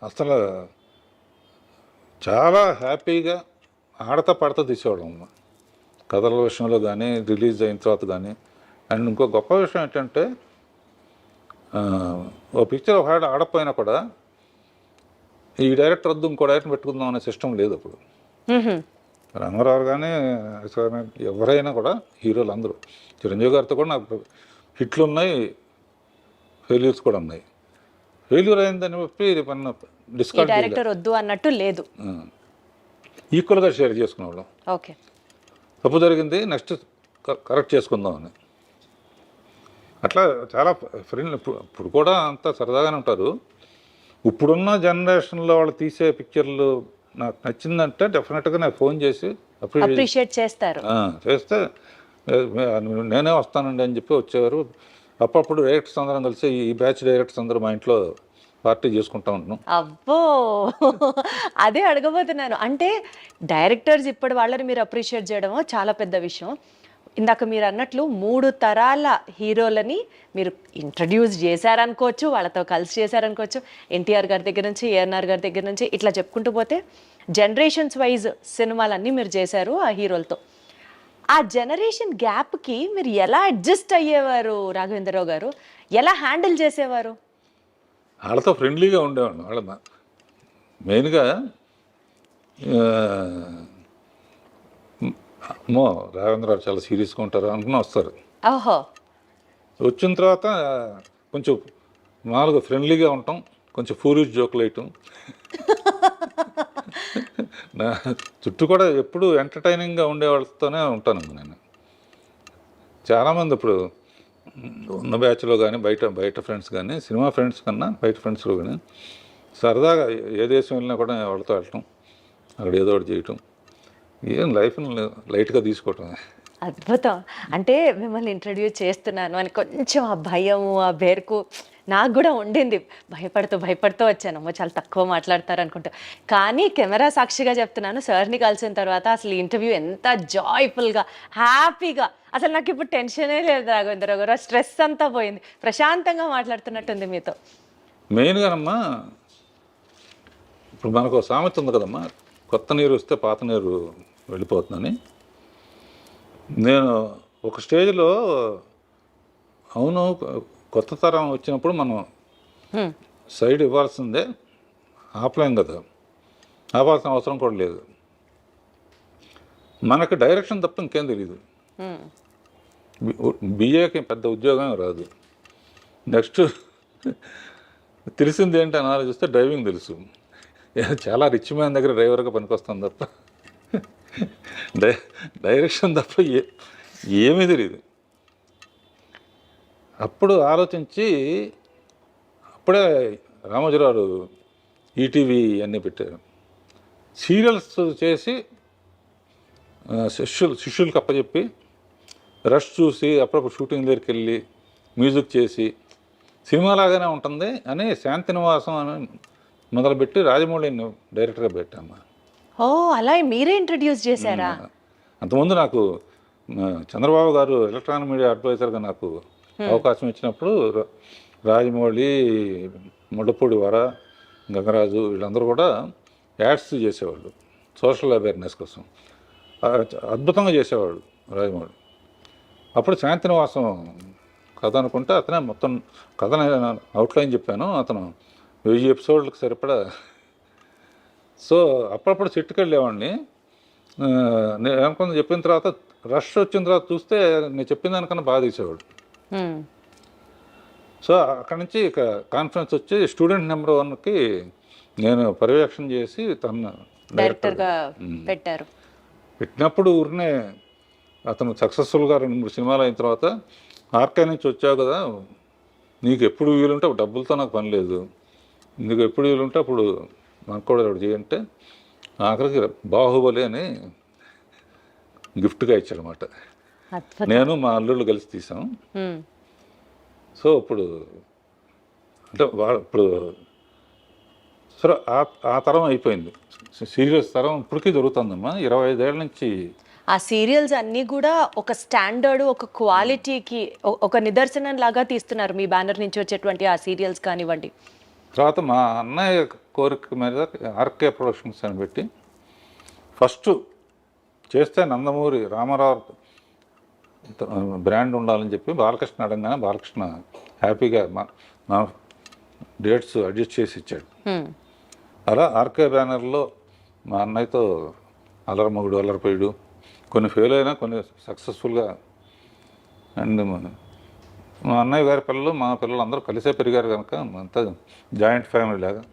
అసలు చాలా హ్యాపీగా ఆడతా పాడతా తీసేవాళ్ళం అమ్మ, కథల విషయంలో కానీ రిలీజ్ అయిన తర్వాత కానీ. అండ్ ఇంకో గొప్ప విషయం ఏంటంటే ఓ పిక్చర్ ఒక ఆడపోయినా కూడా ఈ డైరెక్టర్ వద్దు ఇంకో డైరెక్టర్ పెట్టుకుందాం అనే సిస్టమ్ లేదు అప్పుడు. రామారావు కానీ ఎవరైనా కూడా హీరోలు అందరూ, చిరంజీవి గారితో కూడా నాకు హిట్లు ఉన్నాయి, ఫెయిల్యూర్స్ కూడా ఉన్నాయి. ఫెయిల్యూర్ అయిందని చెప్పి డిస్కౌంట్ డైరెక్టర్ వద్దు అన్నట్టు లేదు, ఈక్వల్గా షేర్ చేసుకునేవాళ్ళం. ఓకే, తప్పు జరిగింది నెక్స్ట్ కరెక్ట్ చేసుకుందాం అని. అట్లా చాలా ఫ్రెండ్ ఇప్పుడు కూడా అంతా సరదాగానే ఉంటారు. ఇప్పుడున్న జనరేషన్లో వాళ్ళు తీసే పిక్చర్లు నాకు నచ్చిందంటే డెఫినెట్గా నాకు ఫోన్ చేసి అప్రిషియేట్ చేస్తారు. చేస్తే నేనే వస్తానండి అని చెప్పి వచ్చేవారు. అప్పుడప్పుడు డైరెక్టర్స్ అందరం కలిసి ఈ బ్యాచ్ డైరెక్టర్స్ అందరూ మా ఇంట్లో పార్టీ చేసుకుంటా ఉంటున్నాం. అబ్బో! అదే అడగబోతున్నాను. అంటే డైరెక్టర్స్ ఇప్పటి వాళ్ళని మీరు అప్రిషియేట్ చేయడమో చాలా పెద్ద విషయం. ఇందాక మీరు అన్నట్లు 3 తరాల హీరోలని మీరు ఇంట్రడ్యూస్ చేశారనుకోవచ్చు, వాళ్ళతో కలిసి చేశారనుకోవచ్చు. ఎన్టీఆర్ గారి దగ్గర నుంచి, ఏఎన్ఆర్ గారి దగ్గర నుంచి ఇట్లా చెప్పుకుంటూ పోతే జనరేషన్స్ వైజ్ సినిమాలన్నీ మీరు చేశారు ఆ హీరోలతో. ఆ జనరేషన్ గ్యాప్కి మీరు ఎలా అడ్జస్ట్ అయ్యేవారు రాఘవేంద్రరావు గారు? ఎలా హ్యాండిల్ చేసేవారు? వాళ్ళతో ఫ్రెండ్లీగా ఉండేవాడు. వాళ్ళ మెయిన్గా అమ్మో రాఘవేంద్రరావు చాలా సీరియస్గా ఉంటారు అనుకుని వస్తారు. ఓహో! వచ్చిన తర్వాత కొంచెం మామూలుగా ఫ్రెండ్లీగా ఉంటాం, కొంచెం ఫూలిష్ జోకులు వేయటం. నా చుట్టూ కూడా ఎప్పుడు ఎంటర్టైనింగ్గా ఉండే వాళ్ళతోనే ఉంటాను నేను. చాలామంది ఇప్పుడు ఉన్న బ్యాచ్లో కానీ బయట ఫ్రెండ్స్ కానీ, సినిమా ఫ్రెండ్స్ కన్నా బయట ఫ్రెండ్స్లో కానీ సరదాగా ఏ దేశం వెళ్ళినా కూడా వాళ్ళతో వెళ్ళటం, అక్కడ ఏదో ఒకటి చేయటం, ఏం లైఫ్ని లైట్గా తీసుకోవటం. అద్భుతం. అంటే మిమ్మల్ని ఇంట్రడ్యూస్ చేస్తున్నాను అని కొంచెం ఆ భయము, ఆ బెరుకు నాకు కూడా ఉండింది. భయపడుతూ వచ్చాను. అమ్మో చాలా తక్కువ మాట్లాడతారు అనుకుంటా. కానీ కెమెరా సాక్షిగా చెప్తున్నాను, సార్ని కలిసిన తర్వాత అసలు ఇంటర్వ్యూ ఎంత జాయ్ఫుల్గా, హ్యాపీగా, అసలు నాకు ఇప్పుడు టెన్షనే లేదు రాఘవేంద్రరావు గారు. ఆ స్ట్రెస్ అంతా పోయింది. ప్రశాంతంగా మాట్లాడుతున్నట్టుంది మీతో. మెయిన్గానమ్మా ఇప్పుడు మనకు సామెత ఉంది కదమ్మా, కొత్త నీరు వస్తే పాత నీరు వెళ్ళిపోతుందని. నేను ఒక స్టేజ్లో అవును కొత్త తరం వచ్చినప్పుడు మనం సైడ్ ఇవ్వాల్సిందే, ఆపలేం కదా, ఆపాల్సిన అవసరం కూడా లేదు. మనకు డైరెక్షన్ తప్ప ఇంకేం తెలియదు. బిఏకి పెద్ద ఉద్యోగం రాదు. నెక్స్ట్ తెలిసింది ఏంటి అని ఆలోచిస్తే డ్రైవింగ్ తెలుసు. చాలా రిచ్ మ్యాన్ దగ్గర డ్రైవర్గా పనికొస్తాను తప్ప డైరెక్షన్ తప్ప ఏమీ తెలియదు. అప్పుడు ఆలోచించి అప్పుడే రామోజీరావు ఈటీవీ అన్నీ పెట్టారు. సీరియల్స్ చేసి శిష్యులకు అప్పచెప్పి రష్ చూసి అప్పుడప్పుడు షూటింగ్ దగ్గరికి వెళ్ళి మ్యూజిక్ చేసి సినిమాలాగానే ఉంటుంది అని శాంతినివాసం అని మొదలుపెట్టి రాజమౌళిని డైరెక్టర్గా పెట్టాము. ఓ అలా మీరే ఇంట్రడ్యూస్ చేశారా? అంతకుముందు నాకు చంద్రబాబు గారు ఎలక్ట్రానిక్ మీడియా అడ్వైజర్గా నాకు అవకాశం ఇచ్చినప్పుడు రాజమౌళి, ముళ్ళపూడి వర, గంగరాజు వీళ్ళందరూ కూడా యాడ్స్ చేసేవాళ్ళు సోషల్ అవేర్నెస్ కోసం. అద్భుతంగా చేసేవాడు రాజమౌళి. అప్పుడు శాంతినివాసం కథ అనుకుంటే అతనే మొత్తం కథని అవుట్లైన్ చెప్పాను. అతను 1000 ఎపిసోడ్లకు సరిపడా. సో అప్పుడప్పుడు చెట్టుకు వెళ్ళేవాడిని. నేను అనుకున్న చెప్పిన తర్వాత రష్ వచ్చిన తర్వాత చూస్తే నేను చెప్పిన దానికన్నా బాగా తీసేవాడు. సో అక్కడి నుంచి ఇక కాన్ఫరెన్స్ వచ్చి స్టూడెంట్ నెంబర్ 1కి నేను పర్యవేక్షణ చేసి తన డైరెక్టర్గా పెట్టారు. పెట్టినప్పుడు ఊరినే అతను సక్సెస్ఫుల్గా 2-3 సినిమాలు అయిన తర్వాత ఆర్కే నుంచి వచ్చావు కదా, నీకు ఎప్పుడు వీలుంటే డబ్బులతో నాకు పని లేదు, నీకు ఎప్పుడు వీలుంటే అప్పుడు నాకు కూడా ఒకటి చేయంటే ఆఖరికి బాహుబలి అని గిఫ్ట్గా ఇచ్చాడనమాట. నేను మా అల్లుళ్ళు కలిసి తీసాం. సో ఇప్పుడు అంటే ఇప్పుడు సరే ఆ తరం అయిపోయింది. సీరియల్స్ తరం ఇప్పటికీ జరుగుతుందమ్మా. 25 ఏళ్ళ నుంచి ఆ సీరియల్స్ అన్నీ కూడా ఒక స్టాండర్డ్, ఒక క్వాలిటీకి ఒక నిదర్శనం లాగా తీస్తున్నారు మీ బ్యానర్ నుంచి వచ్చేటువంటి ఆ సీరియల్స్ కానివ్వండి. తర్వాత మా అన్నయ్య కోరిక మీద ఆర్కే ప్రొడక్షన్స్ అని పెట్టి ఫస్ట్ చేస్తే నందమూరి రామారావు బ్రాండ్ ఉండాలని చెప్పి బాలకృష్ణ అడగానే బాలకృష్ణ హ్యాపీగా మా డేట్స్ అడ్జస్ట్ చేసి ఇచ్చాడు. అలా ఆర్కే బ్యానర్లో మా అన్నయ్యతో అల్లరమగుడు, అల్లరిపోయాడు, కొన్ని ఫెయిల్ అయినా కొన్ని సక్సెస్ఫుల్గా. అండ్ మా అన్నయ్య గారి పిల్లలు మా పిల్లలు అందరూ కలిసే పెరిగారు కనుక అంతా జాయింట్ ఫ్యామిలీ లాగా.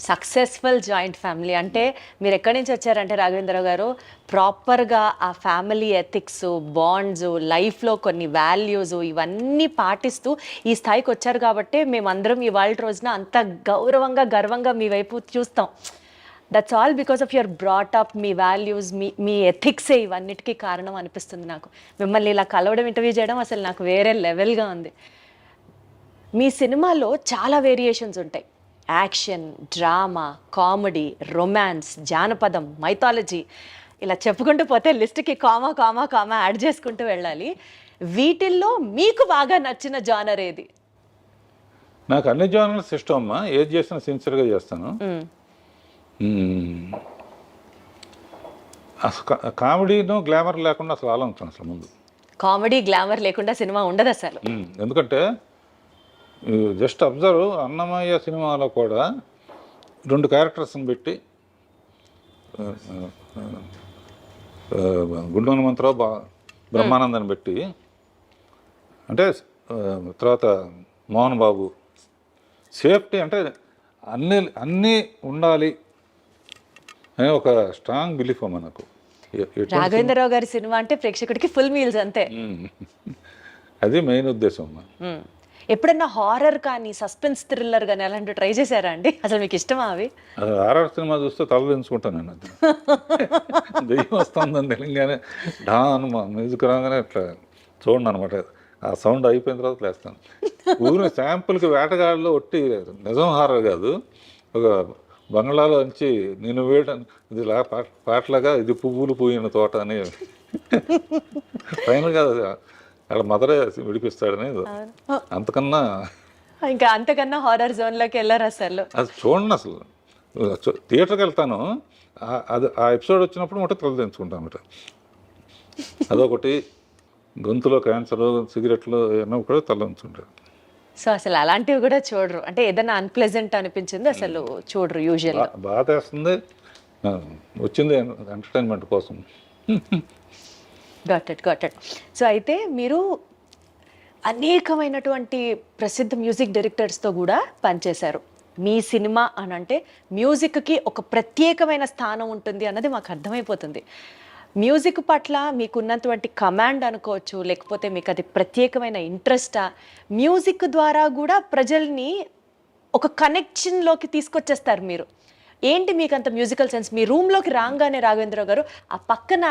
సక్సెస్ఫుల్ జాయింట్ ఫ్యామిలీ అంటే మీరు ఎక్కడి నుంచి వచ్చారంటే రాఘవేంద్రరావు గారు ప్రాపర్గా ఆ ఫ్యామిలీ ఎథిక్స్, బాండ్స్, లైఫ్లో కొన్ని వాల్యూస్ ఇవన్నీ పాటిస్తూ ఈ స్థాయికి వచ్చారు కాబట్టి మేమందరం ఇవాళ రోజున అంత గౌరవంగా గర్వంగా మీ వైపు చూస్తాం. That's all because of your brought up, మీ వాల్యూస్, మీ ఎథిక్సే ఇవన్నిటికీ కారణం అనిపిస్తుంది నాకు. మిమ్మల్ని ఇలా కలవడం, ఇంటర్వ్యూ చేయడం అసలు నాకు వేరే లెవెల్గా ఉంది. మీ సినిమాలో చాలా వేరియేషన్స్ ఉంటాయి. యాక్షన్, డ్రామా, కామెడీ, రొమాన్స్, జానపదం, మైథాలజీ, ఇలా చెప్పుకుంటూ పోతే లిస్ట్కి కామా కామా కామా యాడ్ చేసుకుంటూ వెళ్ళాలి. వీటిల్లో మీకు బాగా నచ్చిన జానర్ ఏది? నాకు అన్ని జానర్స్ ఇష్టం అమ్మా, ఏది చేసినా సిన్సియర్గా చేస్తాను. అసలు కామెడీను గ్లామర్ లేకుండా అసలు ఆలోచన అసలు ముందు కామెడీ గ్లామర్ లేకుండా సినిమా ఉండదు అసలు. ఎందుకంటే జస్ట్ అబ్జర్వ్, అన్నమయ్య సినిమాలో కూడా 2 క్యారెక్టర్స్ని పెట్టి గుండు హనుమంతరావు బ్రహ్మానందాన్ని పెట్టి, అంటే తర్వాత మోహన్ బాబు, సేఫ్టీ అంటే అన్నీ ఉండాలి అనే ఒక స్ట్రాంగ్ బిలీఫ్ మనకు. రాఘవేంద్రరావు గారి సినిమా అంటే ప్రేక్షకుడికి ఫుల్ మీల్స్ అంతే. అది మెయిన్ ఉద్దేశం అమ్మా. ఎప్పుడన్నా హారర్ కానీ, సస్పెన్స్ థ్రిల్లర్ కానీ అలాంటివి ట్రై చేశారా అండి? అసలు మీకు ఇష్టమా అవి? హారర్ సినిమా చూస్తే తలదించుకుంటాను నేను. అది దెయ్యం వస్తుందని తెలియగానే డాన్ మ్యూజిక్ రాగానే అట్లా చూడండి అనమాట. ఆ సౌండ్ అయిపోయిన తర్వాత లేస్తాను. ఊరిని శాంపుల్కి వేటగాళ్ళు ఒట్టి నిజం హారర్ కాదు, ఒక బంగ్లాలో నుంచి నేను వేయడం ఇది పాటలాగా ఇది పువ్వులు పూయిన తోట అని ఫైనల్గా వాళ్ళ మదరే విడిపిస్తాడని. అంతకన్నా హారర్ జోన్లోకి వెళ్ళారు అసలు. అది చూడండి, అసలు థియేటర్కి వెళ్తాను, అది ఆ ఎపిసోడ్ వచ్చినప్పుడు మొట్ట తల తెంచుకుంటాను అనమాట. అదొకటి, గొంతులో క్యాన్సర్, సిగరెట్లు ఏమో కూడా తల తెంచుకుంటారు. సో అసలు అలాంటివి కూడా చూడరు, అంటే ఏదైనా అన్ప్లెజెంట్ అనిపించింది అసలు చూడరు యూజువల్. బాధ వేస్తుంది, వచ్చింది ఎంటర్టైన్మెంట్ కోసం. Got it. సో అయితే మీరు అనేకమైనటువంటి ప్రసిద్ధ మ్యూజిక్ డైరెక్టర్స్తో కూడా పనిచేశారు. మీ సినిమా అని అంటే మ్యూజిక్కి ఒక ప్రత్యేకమైన స్థానం ఉంటుంది అన్నది మాకు అర్థమైపోతుంది. మ్యూజిక్ పట్ల మీకున్నటువంటి కమాండ్ అనుకోవచ్చు, లేకపోతే మీకు అది ప్రత్యేకమైన ఇంట్రెస్టా? మ్యూజిక్ ద్వారా కూడా ప్రజల్ని ఒక కనెక్షన్లోకి తీసుకొచ్చేస్తారు మీరు. ఏంటి మీకు అంత మ్యూజికల్ సెన్స్? మీ రూమ్లోకి రాగానే రాఘవేంద్రరావు గారు ఆ పక్కన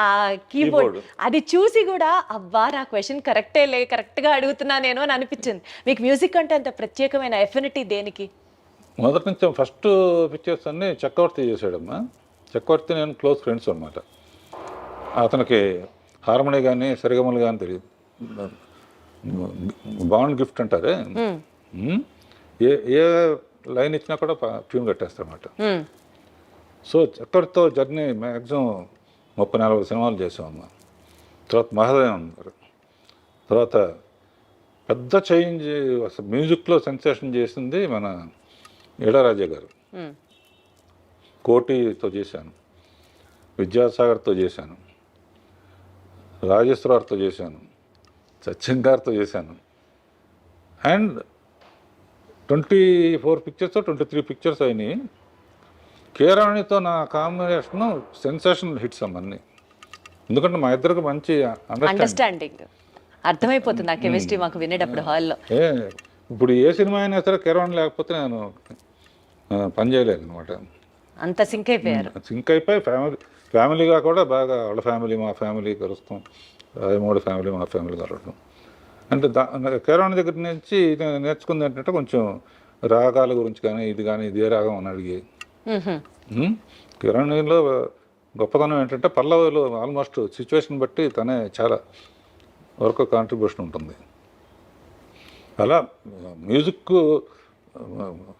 ఆ కీబోర్డ్ అది చూసి కూడా అబ్బా నా క్వశ్చన్ కరెక్ట్గా అడుగుతున్నా నేను అని అనిపించింది. మీకు మ్యూజిక్ అంటే అంత ప్రత్యేకమైన ఎఫినిటీ దేనికి? మొదటి నుంచి ఫస్ట్ పిక్చర్స్ అన్నీ చక్రవర్తి చేశాడమ్మా. చక్రవర్తి నేను క్లోజ్ ఫ్రెండ్స్ అనమాట. అతనికి హార్మోని కానీ సరిగమలు కానీ తెలియదు. బాండ్ గిఫ్ట్ అంటారే, ఏ లైన్ ఇచ్చినా కూడా ట్యూన్ కట్టేస్తారన్నమాట. సో చక్రవర్తితో జర్నీ మ్యాక్సిమం 30-40 సినిమాలు చేసామమ్మా. తర్వాత మహాదేవన్ అన్నారు. తర్వాత పెద్ద చేంజ్ అసలు మ్యూజిక్లో సెన్సేషన్ చేసింది మన ఇళయరాజా గారు. కోటితో చేశాను, విద్యాసాగర్తో చేశాను, రాజేశ్వరరావుతో చేశాను, సత్యం గారితో చేశాను. అండ్ 24 పిక్చర్స్ 23 పిక్చర్స్ అయినాయి. కేరాణితో నా కాంబినేషన్ సెన్సేషనల్ హిట్స్ అన్నీ. ఎందుకంటే మా ఇద్దరికి మంచి అండర్స్టాండింగ్ అర్థమైపోతుంది ఆ కెమిస్ట్రీ మాకు వినేటప్పుడు హాల్లో. ఇప్పుడు ఏ సినిమా అయినా సరే కేరాణి లేకపోతే నేను పని చేయలేదు అనమాట. అంత సింక్ అయిపోయారు. సింక్ అయిపోయి ఫ్యామిలీగా కూడా బాగా వాళ్ళ ఫ్యామిలీ మా ఫ్యామిలీ కలుస్తాం, రాజమౌళి ఫ్యామిలీ మా ఫ్యామిలీ కలవడం. అంటే కేరాణి దగ్గర నుంచి నేర్చుకుంది ఏంటంటే కొంచెం రాగాల గురించి కానీ ఇదే రాగం అని అడిగి. కేరాణిలో గొప్పతనం ఏంటంటే పల్లవిలో ఆల్మోస్ట్ సిచ్యువేషన్ బట్టి తనే చాలా వరకు కాంట్రిబ్యూషన్ ఉంటుంది. అలా మ్యూజిక్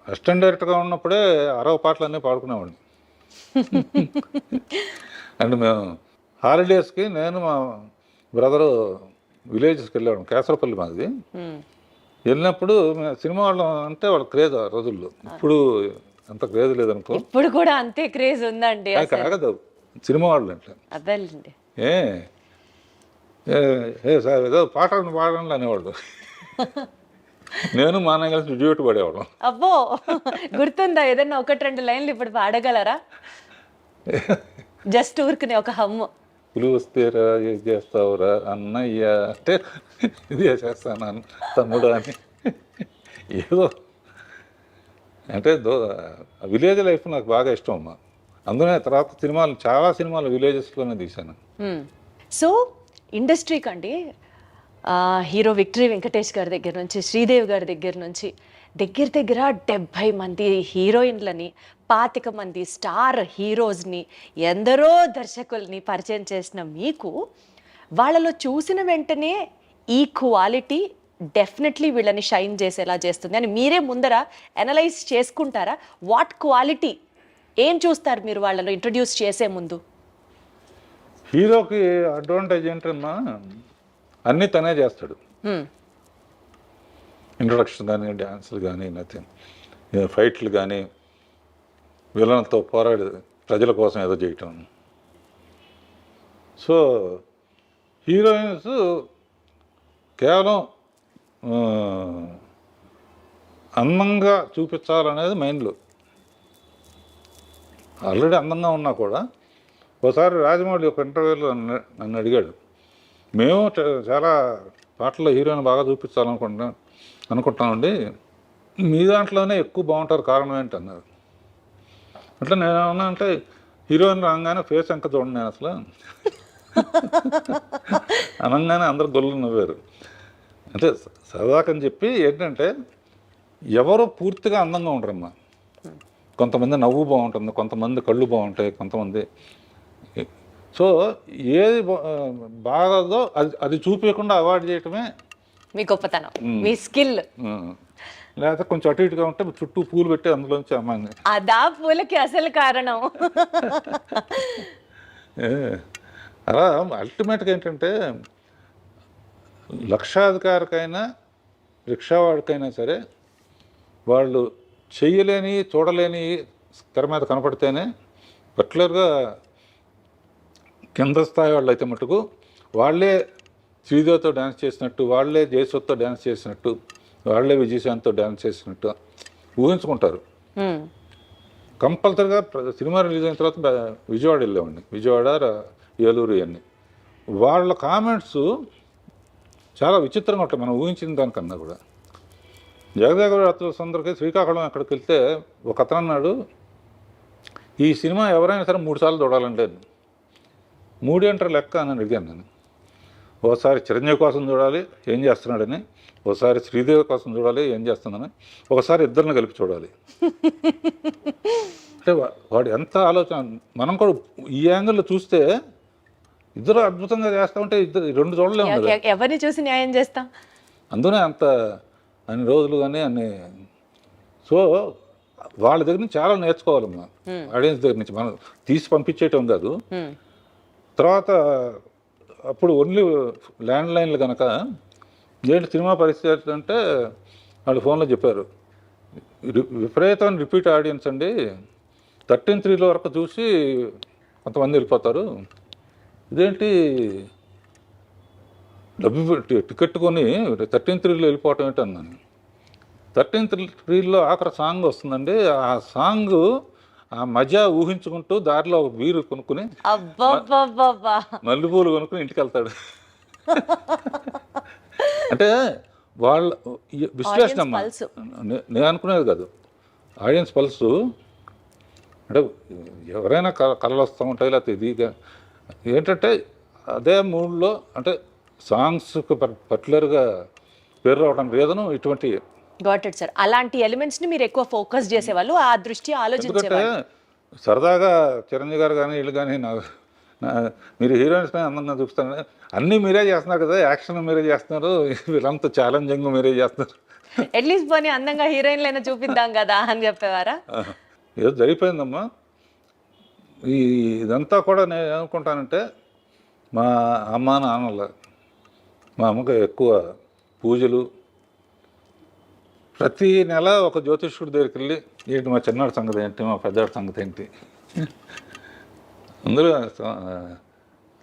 అసిస్టెంట్ డైరెక్టర్గా ఉన్నప్పుడే 60 పాటలన్నీ పాడుకునేవాడిని. అండ్ మేము హాలిడేస్కి నేను మా బ్రదరు విలేజెస్కి వెళ్ళాడు, కేసరపల్లి మాది. వెళ్ళినప్పుడు సినిమా వాళ్ళం అంటే వాళ్ళ క్రేజ్ ఆ రోజుల్లో. ఇప్పుడు అంత క్రేజ్ లేదనుకో. ఇప్పుడు కూడా అంతే క్రేజ్ ఉందండి. కాదు సినిమా వాళ్ళు అంటే అదేండి సార్ ఏదో పాటలు పాడండి అనేవాళ్ళు. నేను మా అన్నయ్య కలిసి డ్యూట్ పడేవాళ్ళం. అబ్బో, గుర్తుందా ఏదన్నా 1-2 లైన్లు ఇప్పుడు పాడగలరా? జస్ట్ ఊరుకునే ఒక హమ్ము. పులి వస్తేరా ఏం చేస్తావురా అన్నయ్య అంటే ఇది చేసేస్తాను తమ్ముడు అని. ఏదో అంటే విలేజ్ లైఫ్ నాకు బాగా ఇష్టం అమ్మా. అందుకనే తర్వాత చాలా సినిమాలు విలేజెస్లోనే తీశాను. సో ఇండస్ట్రీకి అండి, హీరో విక్టరీ వెంకటేష్ గారి దగ్గర నుంచి, శ్రీదేవి గారి దగ్గర నుంచి దగ్గర 70 మంది హీరోయిన్లని, 25 మంది స్టార్ హీరోస్ని, ఎందరో దర్శకుల్ని పరిచయం చేసిన మీకు వాళ్ళలో చూసిన వెంటనే ఈ క్వాలిటీ డెఫినెట్లీ వీళ్ళని షైన్ చేసేలా చేస్తుంది అని మీరే ముందర అనలైజ్ చేసుకుంటారా? వాట్ క్వాలిటీ ఏం చూస్తారు మీరు వాళ్ళలో ఇంట్రడ్యూస్ చేసే ముందు? హీరోకి అడ్వాంటేజ్ ఏంటన్నా, అన్నీ తనే చేస్తాడు. ఇంట్రొడక్షన్ కానీ, డ్యాన్సులు కానీ, నథింగ్, ఫైట్లు కానీ, విలన్తో పోరాడి ప్రజల కోసం ఏదో చేయటం. సో హీరోయిన్స్ కేవలం అందంగా చూపించాలనేది మైండ్లో. ఆల్రెడీ అందంగా ఉన్నా కూడా ఒకసారి రాజమౌళి ఒక ఇంటర్వ్యూలో నన్ను అడిగాడు, మేము చాలా పాటల్లో హీరోయిన్ బాగా అనుకుంటామండి, మీ దాంట్లోనే ఎక్కువ బాగుంటారు, కారణం ఏంటి అన్నారు. అట్లా నేను ఏమన్నా అంటే, హీరోయిన్ రాగానే ఫేస్ ఎంక చూడండి నేను అసలు అనగానే అందరు గొల్లు నవ్వారు. అంటే సరదాకని చెప్పి ఏంటంటే, ఎవరు పూర్తిగా అందంగా ఉండరమ్మా. కొంతమంది నవ్వు బాగుంటుంది, కొంతమంది కళ్ళు బాగుంటాయి, కొంతమంది. సో ఏది బాగదో అది చూపించకుండా అవాయిడ్ చేయటమే మీ గొప్పతనం, మీ స్కిల్. లేకపోతే కొంచెం అటు ఇటుగా ఉంటే చుట్టూ పూలు పెట్టి అందులోంచి అమ్మాయిని, అదా పూలకి అసలు కారణం. అలా అల్టిమేట్గా ఏంటంటే, లక్షాధికారికైనా రిక్షావాడికైనా సరే వాళ్ళు చెయ్యలేని చూడలేని తెర మీద కనపడితేనే, పర్టికులర్గా కింద స్థాయి వాళ్ళు అయితే మటుకు వాళ్ళే శ్రీదేవితో డ్యాన్స్ చేసినట్టు, వాళ్ళే జయసుతో డ్యాన్స్ చేసినట్టు, వాళ్ళే విజయశాంతితో డ్యాన్స్ చేసినట్టు ఊహించుకుంటారు. కంపల్సరిగా సినిమా రిలీజ్ అయిన తర్వాత విజయవాడ వెళ్ళేవాడిని, విజయవాడ, ఏలూరు ఇవన్నీ. వాళ్ళ కామెంట్స్ చాలా విచిత్రంగా ఉంటాయి మనం ఊహించిన దానికన్నా కూడా. జగదేగ సుందరికి శ్రీకాకుళం అక్కడికి వెళ్తే ఒక అతను అన్నాడు, ఈ సినిమా ఎవరైనా సరే 3 సార్లు చూడాలంటే. 3 ఏంటారు లెక్క అని అడిగాను నేను. ఒకసారి చిరంజీవి కోసం చూడాలి ఏం చేస్తున్నాడని, ఒకసారి శ్రీదేవి కోసం చూడాలి ఏం చేస్తుందని, ఒకసారి ఇద్దరిని కలిపి చూడాలి. అంటే వాడు ఎంత ఆలోచన. మనం కూడా ఈ యాంగిల్లో చూస్తే ఇద్దరు అద్భుతంగా చేస్తూ ఉంటే ఇద్దరు 2 చూడలేము కదా, ఎవరిని చూసి న్యాయం చేస్తాం. అందునే అంత అన్ని రోజులు కానీ అన్ని. సో వాళ్ళ దగ్గర నుంచి చాలా నేర్చుకోవాలమ్మా, ఆడియన్స్ దగ్గర నుంచి. మనం తీసి పంపించేయటం కాదు. తర్వాత అప్పుడు ఓన్లీ ల్యాండ్ లైన్లు కనుక ఏంటి సినిమా పరిస్థితి అంటే, వాళ్ళు ఫోన్లో చెప్పారు, విపరీతమైన రిపీట్ ఆడియన్స్ అండి, 13:3 వరకు చూసి కొంతమంది వెళ్ళిపోతారు, ఇదేంటి డబ్బు టికెట్ కొని 13:3 వెళ్ళిపోవటం ఏంటి అన్నాను. 13:3 ఆఖరి సాంగ్ వస్తుందండి, ఆ సాంగ్ ఆ మజా ఊహించుకుంటూ దారిలో ఒక బీరు కొనుక్కుని మల్లెపూలు కొనుక్కుని ఇంటికి వెళ్తాడు. అంటే వాళ్ళ విశ్లేషణ అమ్మా, నేను అనుకునేది కాదు, ఆడియన్స్ పల్సు. అంటే ఎవరైనా కళలు వస్తూ ఉంటాయి, లేకపోతే ఇది ఏంటంటే అదే మూడ్లో, అంటే సాంగ్స్కి పర్టికులర్గా పేరు రావడానికి రీజను ఇటువంటి. Got it sir. అలాంటి ఎలిమెంట్స్ ని మీరు ఎక్కువ ఫోకస్ చేసేవాళ్ళు, ఆ దృష్టి ఆలోచించేవాళ్ళు. సరదాగా చిరంజీవి గారు కానీ వీళ్ళు కానీ మీరు హీరోయిన్స్ అందంగా చూపిస్తారు, అన్నీ మీరే చేస్తున్నారు కదా, యాక్షన్ మీరే చేస్తున్నారు, వీళ్ళంతా ఛాలెంజింగ్ మీరే చేస్తున్నారు, అట్లీస్ట్ పోనీ అందంగా హీరోయిన్లైనా చూపిద్దాం కదా అని చెప్పేవారా? ఏదో జరిగిపోయిందమ్మా. ఇదంతా కూడా నేను ఏమనుకుంటానంటే, మా అమ్మ నాన్నల, మా అమ్మకి ఎక్కువ పూజలు, ప్రతి నెల ఒక జ్యోతిష్కుడి దగ్గరికి వెళ్ళి ఏంటి మా చిన్నాడు సంగతి ఏంటి, మా పెద్దాడి సంగతి ఏంటి. అందులో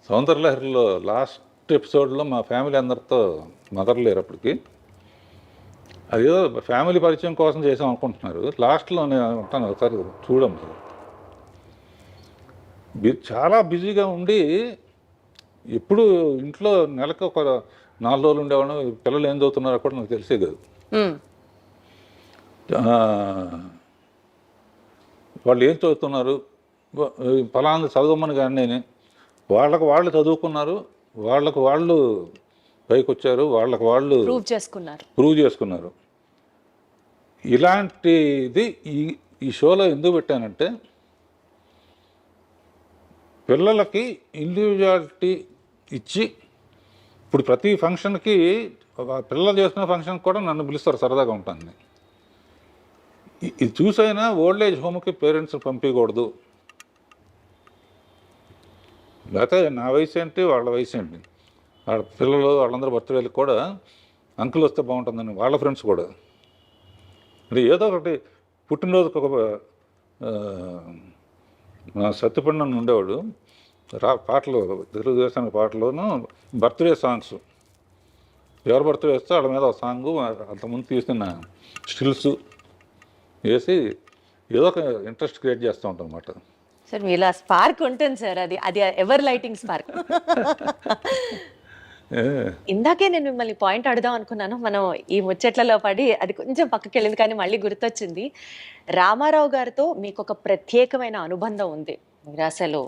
సౌందర్యలహరిలో లాస్ట్ ఎపిసోడ్లో మా ఫ్యామిలీ అందరితో మదర్ లేరు అప్పటికి, అదేదో ఫ్యామిలీ పరిచయం కోసం చేసాం అనుకుంటున్నారు. లాస్ట్లో నేను ఉంటాను, ఒకసారి చూడము. చాలా బిజీగా ఉండి ఎప్పుడు ఇంట్లో నెలకు ఒక 4 రోజులు ఉండేవాళ్ళం. పిల్లలు ఏం చదువుతున్నారో కూడా నాకు తెలిసే కాదు. వాళ్ళు ఏం చదువుతున్నారు, ఫలానా చదవమని కానీ నేను వాళ్ళకు వాళ్ళు చదువుకున్నారు, వాళ్ళకు వాళ్ళు పైకి వచ్చారు, వాళ్ళకు వాళ్ళు ప్రూవ్ చేసుకున్నారు. ఇలాంటిది ఈ షోలో ఎందుకు పెట్టానంటే పిల్లలకి ఇండివిజువాలిటీ ఇచ్చి, ఇప్పుడు ప్రతి ఫంక్షన్కి పిల్లలు చేసుకునే ఫంక్షన్కి కూడా నన్ను పిలుస్తారు, సరదాగా ఉంటాను. ఇది చూసైనా ఓల్డ్ ఏజ్ హోమ్కి పేరెంట్స్ పంపించకూడదు. లేకపోతే నా వయసు ఏంటి, వాళ్ళ వయసు ఏంటి, వాళ్ళ పిల్లలు వాళ్ళందరూ బర్త్డేలకు కూడా అంకుల్ వస్తే బాగుంటుందని వాళ్ళ ఫ్రెండ్స్ కూడా. అంటే ఏదో ఒకటి పుట్టినరోజుకి ఒక మా సత్యపండు ఉండేవాడు, పాటలు తెలుగుదేశానికి పాటలోనూ బర్త్డే సాంగ్స్, ఎవరు బర్త్డే వస్తే వాళ్ళ మీద ఒక సాంగు అంతకుముందు తీసిన స్టిల్స్ వేసి ఏదో ఒక ఇంట్రెస్ట్ క్రియేట్ చేస్తూ ఉంటాం అన్నమాట. సార్ మీలా స్పార్క్ ఉంటుంది సార్, అది అది ఎవర్ లైటింగ్ స్పార్క్. ఇందాకే నేను మిమ్మల్ని పాయింట్ అడుగుదాం అనుకున్నాను, మనం ఈ ముచ్చట్లలో పడి అది కొంచెం పక్కకి వెళ్ళింది, కానీ మళ్ళీ గుర్తొచ్చింది. రామారావు గారితో మీకు ఒక ప్రత్యేకమైన అనుబంధం ఉంది. మీరు అసలు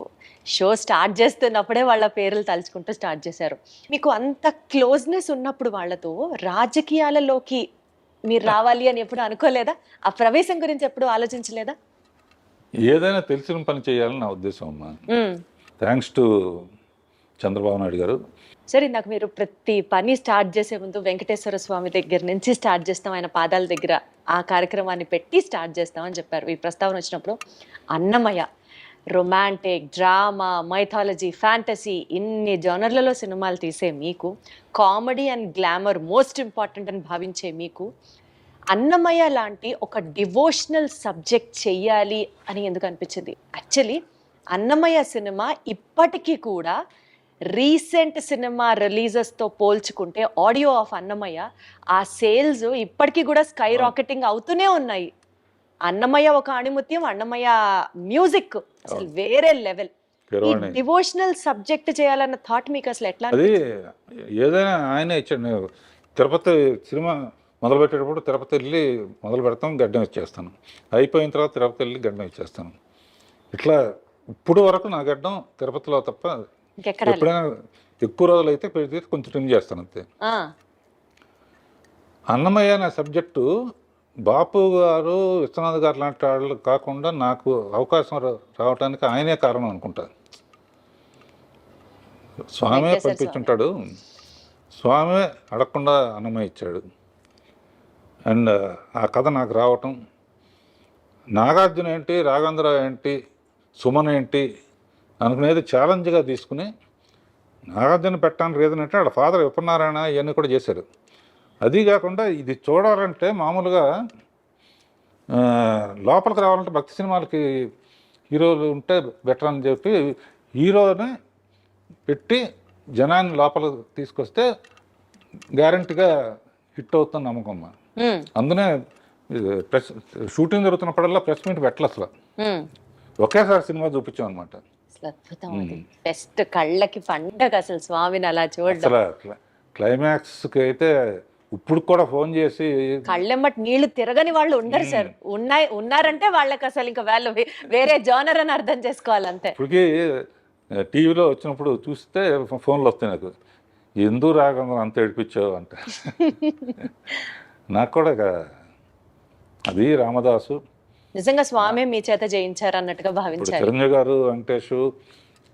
షో స్టార్ట్ చేస్తున్నప్పుడే వాళ్ళ పేర్లు తలుచుకుంటూ స్టార్ట్ చేశారు. మీకు అంత క్లోజ్నెస్ ఉన్నప్పుడు వాళ్ళతో రాజకీయాలలోకి మీరు రావాలి అని ఎప్పుడు అనుకోలేదా? ఆ ప్రవేశం గురించి ఎప్పుడు ఆలోచించలేదా? ఏదైనా తెలిసిన పని చేయాలని నా ఉద్దేశం అమ్మా. థ్యాంక్స్ టు చంద్రబాబు నాయుడు గారు. సరే, నాకు మీరు ప్రతి పని స్టార్ట్ చేసే ముందు వెంకటేశ్వర స్వామి దగ్గర నుంచి స్టార్ట్ చేస్తాం, ఆయన పాదాల దగ్గర ఆ కార్యక్రమాన్ని పెట్టి స్టార్ట్ చేస్తామని చెప్పారు. ఈ ప్రస్తావన వచ్చినప్పుడు Annamayya romantic, drama, mythology, fantasy ఇన్ని జోనర్లలో సినిమాలు తీసే మీకు, comedy and glamour most important అని భావించే మీకు, అన్నమయ్య లాంటి ఒక డివోషనల్ సబ్జెక్ట్ చెయ్యాలి అని ఎందుకు అనిపించింది? యాక్చువల్లీ అన్నమయ్య సినిమా ఇప్పటికీ కూడా రీసెంట్ సినిమా రిలీజెస్తో పోల్చుకుంటే ఆడియో ఆఫ్ అన్నమయ్య ఆ సేల్స్ ఇప్పటికీ కూడా స్కై రాకెటింగ్ అవుతూనే ఉన్నాయి. అన్నమయ్య ఒక ఆణిముత్యం, అన్నమయ్య మ్యూజిక్ అసలు వేరే లెవెల్. డివోషనల్ సబ్జెక్ట్ చేయాలన్న థాట్ మీకు అసలు ఎట్లా? అది ఏదైనా ఆయన ఇచ్చాడు. తిరుపతి సినిమా మొదలు పెట్టేటప్పుడు తిరుపతి వెళ్ళి మొదలు పెడతాం, గడ్డం ఇచ్చేస్తాను. అయిపోయిన తర్వాత తిరుపతి వెళ్ళి గడ్డం ఇచ్చేస్తాను. ఇట్లా ఇప్పుడు వరకు నా గడ్డం తిరుపతిలో తప్ప ఎప్పుడైనా ఎక్కువ రోజులు అయితే పెడితే కొంచెం ట్రిమ్ చేస్తాను అంతే. అన్నమయ్య అనే సబ్జెక్టు బాపు గారు, విశ్వనాథ్ గారు లాంటి వాళ్ళు కాకుండా నాకు అవకాశం రావడానికి ఆయనే కారణం అనుకుంటా. స్వామి పంపించుంటాడు, స్వామి అడగకుండా అన్నమయ్య ఇచ్చాడు. అండ్ ఆ కథ నాకు రావటం, నాగార్జున ఏంటి, రాఘవేంద్ర ఏంటి, సుమన్ ఏంటి అనుకునేది ఛాలెంజ్గా తీసుకుని నాగార్జున పెట్టడానికి రీజన్ అంటే వాళ్ళ ఫాదర్ విపన్నారాయణ ఇవన్నీ కూడా చేశారు. అది కాకుండా ఇది చూడాలంటే మామూలుగా లోపలికి రావాలంటే భక్తి సినిమాలకి హీరోలు ఉంటే బెటర్ అని చెప్పి హీరోని పెట్టి జనాన్ని లోపలికి తీసుకొస్తే గ్యారంటీగా హిట్ అవుతుంది నమ్మకం. అందునే ప్రెస్ షూటింగ్ జరుగుతున్నప్పుడల్లా ప్రెస్ మీట్ పెట్టలు అసలు ఒకేసారి సినిమా చూపించాం అనమాట. బెస్ట్, కళ్ళకి పండగ అసలు స్వామిని అలా చూడడం. అసలు క్లైమాక్స్కి అయితే ఇప్పుడు కూడా ఫోన్ చేసి కళ్ళెమ్మటి నీళ్లు తిరగని వాళ్ళు ఉండరు సార్. ఉన్నారంటే వాళ్ళకి అసలు ఇంకా వాళ్ళు వేరే జోనర్ అని అర్థం చేసుకోవాలి అంతే. ఇప్పటికీ టీవీలో వచ్చినప్పుడు చూస్తే ఫోన్లు వస్తాయి నాకు, ఎందుకు రాకుండా అంత ఏడిపించావు అంట. నాకు కూడా అది రామదాసు నిజంగా స్వామి మీ చేత జయించారు అన్నట్టుగా భావించారు. చిరంజీవి గారు, వెంకటేష్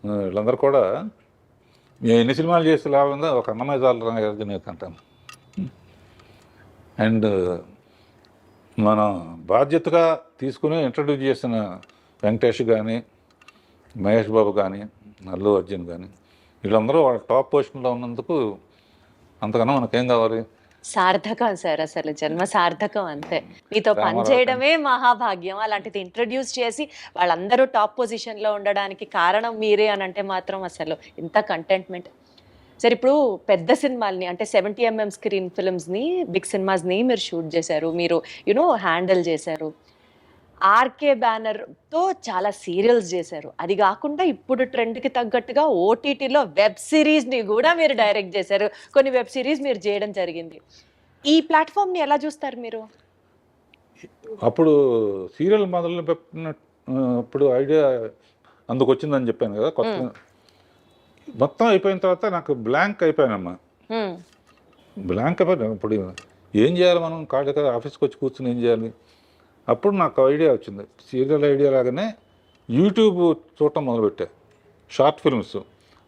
వీళ్ళందరూ కూడా ఎన్ని సినిమాలు చేసి లాభంగా ఒక అన్నమయ్య చాలు అంటాను. అండ్ మనం బాధ్యతగా తీసుకుని ఇంట్రడ్యూస్ చేసిన వెంకటేష్ కానీ, మహేష్ బాబు కానీ, అల్లు అర్జున్ కానీ వీళ్ళందరూ వాళ్ళ టాప్ పొజిషన్లో ఉన్నందుకు అంతకన్నా మనకేం కావాలి? సార్థకం సార్, అసలు జన్మ సార్థకం అంతే. మీతో పనిచేయడమే మహాభాగ్యం. అలాంటిది ఇంట్రడ్యూస్ చేసి వాళ్ళందరూ టాప్ పొజిషన్లో ఉండడానికి కారణం మీరే అని అంటే మాత్రం అసలు ఇంత కంటెంట్మెంట్. సరే ఇప్పుడు పెద్ద సినిమాల్ని అంటే 70 mm స్క్రీన్ ఫిల్మ్స్ని బిగ్ సినిమాస్ని మీరు షూట్ చేశారు, మీరు హ్యాండిల్ చేశారు. ఆర్కే బ్యానర్తో చాలా సీరియల్స్ చేశారు. అది కాకుండా ఇప్పుడు ట్రెండ్కి తగ్గట్టుగా ఓటీటీలో వెబ్ సిరీస్ని కూడా మీరు డైరెక్ట్ చేశారు. కొన్ని వెబ్ సిరీస్ మీరు చేయడం జరిగింది. ఈ ప్లాట్ఫామ్ని ఎలా చూస్తారు మీరు? అప్పుడు సీరియల్ మొదలు పెట్టిన అప్పుడు ఐడియా అందుకు వచ్చిందని చెప్పాను కదా, కొత్త మొత్తం అయిపోయిన తర్వాత నాకు బ్లాంక్ అయిపోయానమ్మా. హ్మ్. బ్లాంక్ అయిపోయాను. ఇప్పుడు ఏం చేయాలి మనం, ఖాళీగా ఆఫీస్కి వచ్చి కూర్చుని ఏం చేయాలి? అప్పుడు నాకు ఐడియా వచ్చింది. సీరియల్ ఐడియా లాగానే యూట్యూబ్ చూడటం మొదలుపెట్టా, షార్ట్ ఫిల్మ్స్.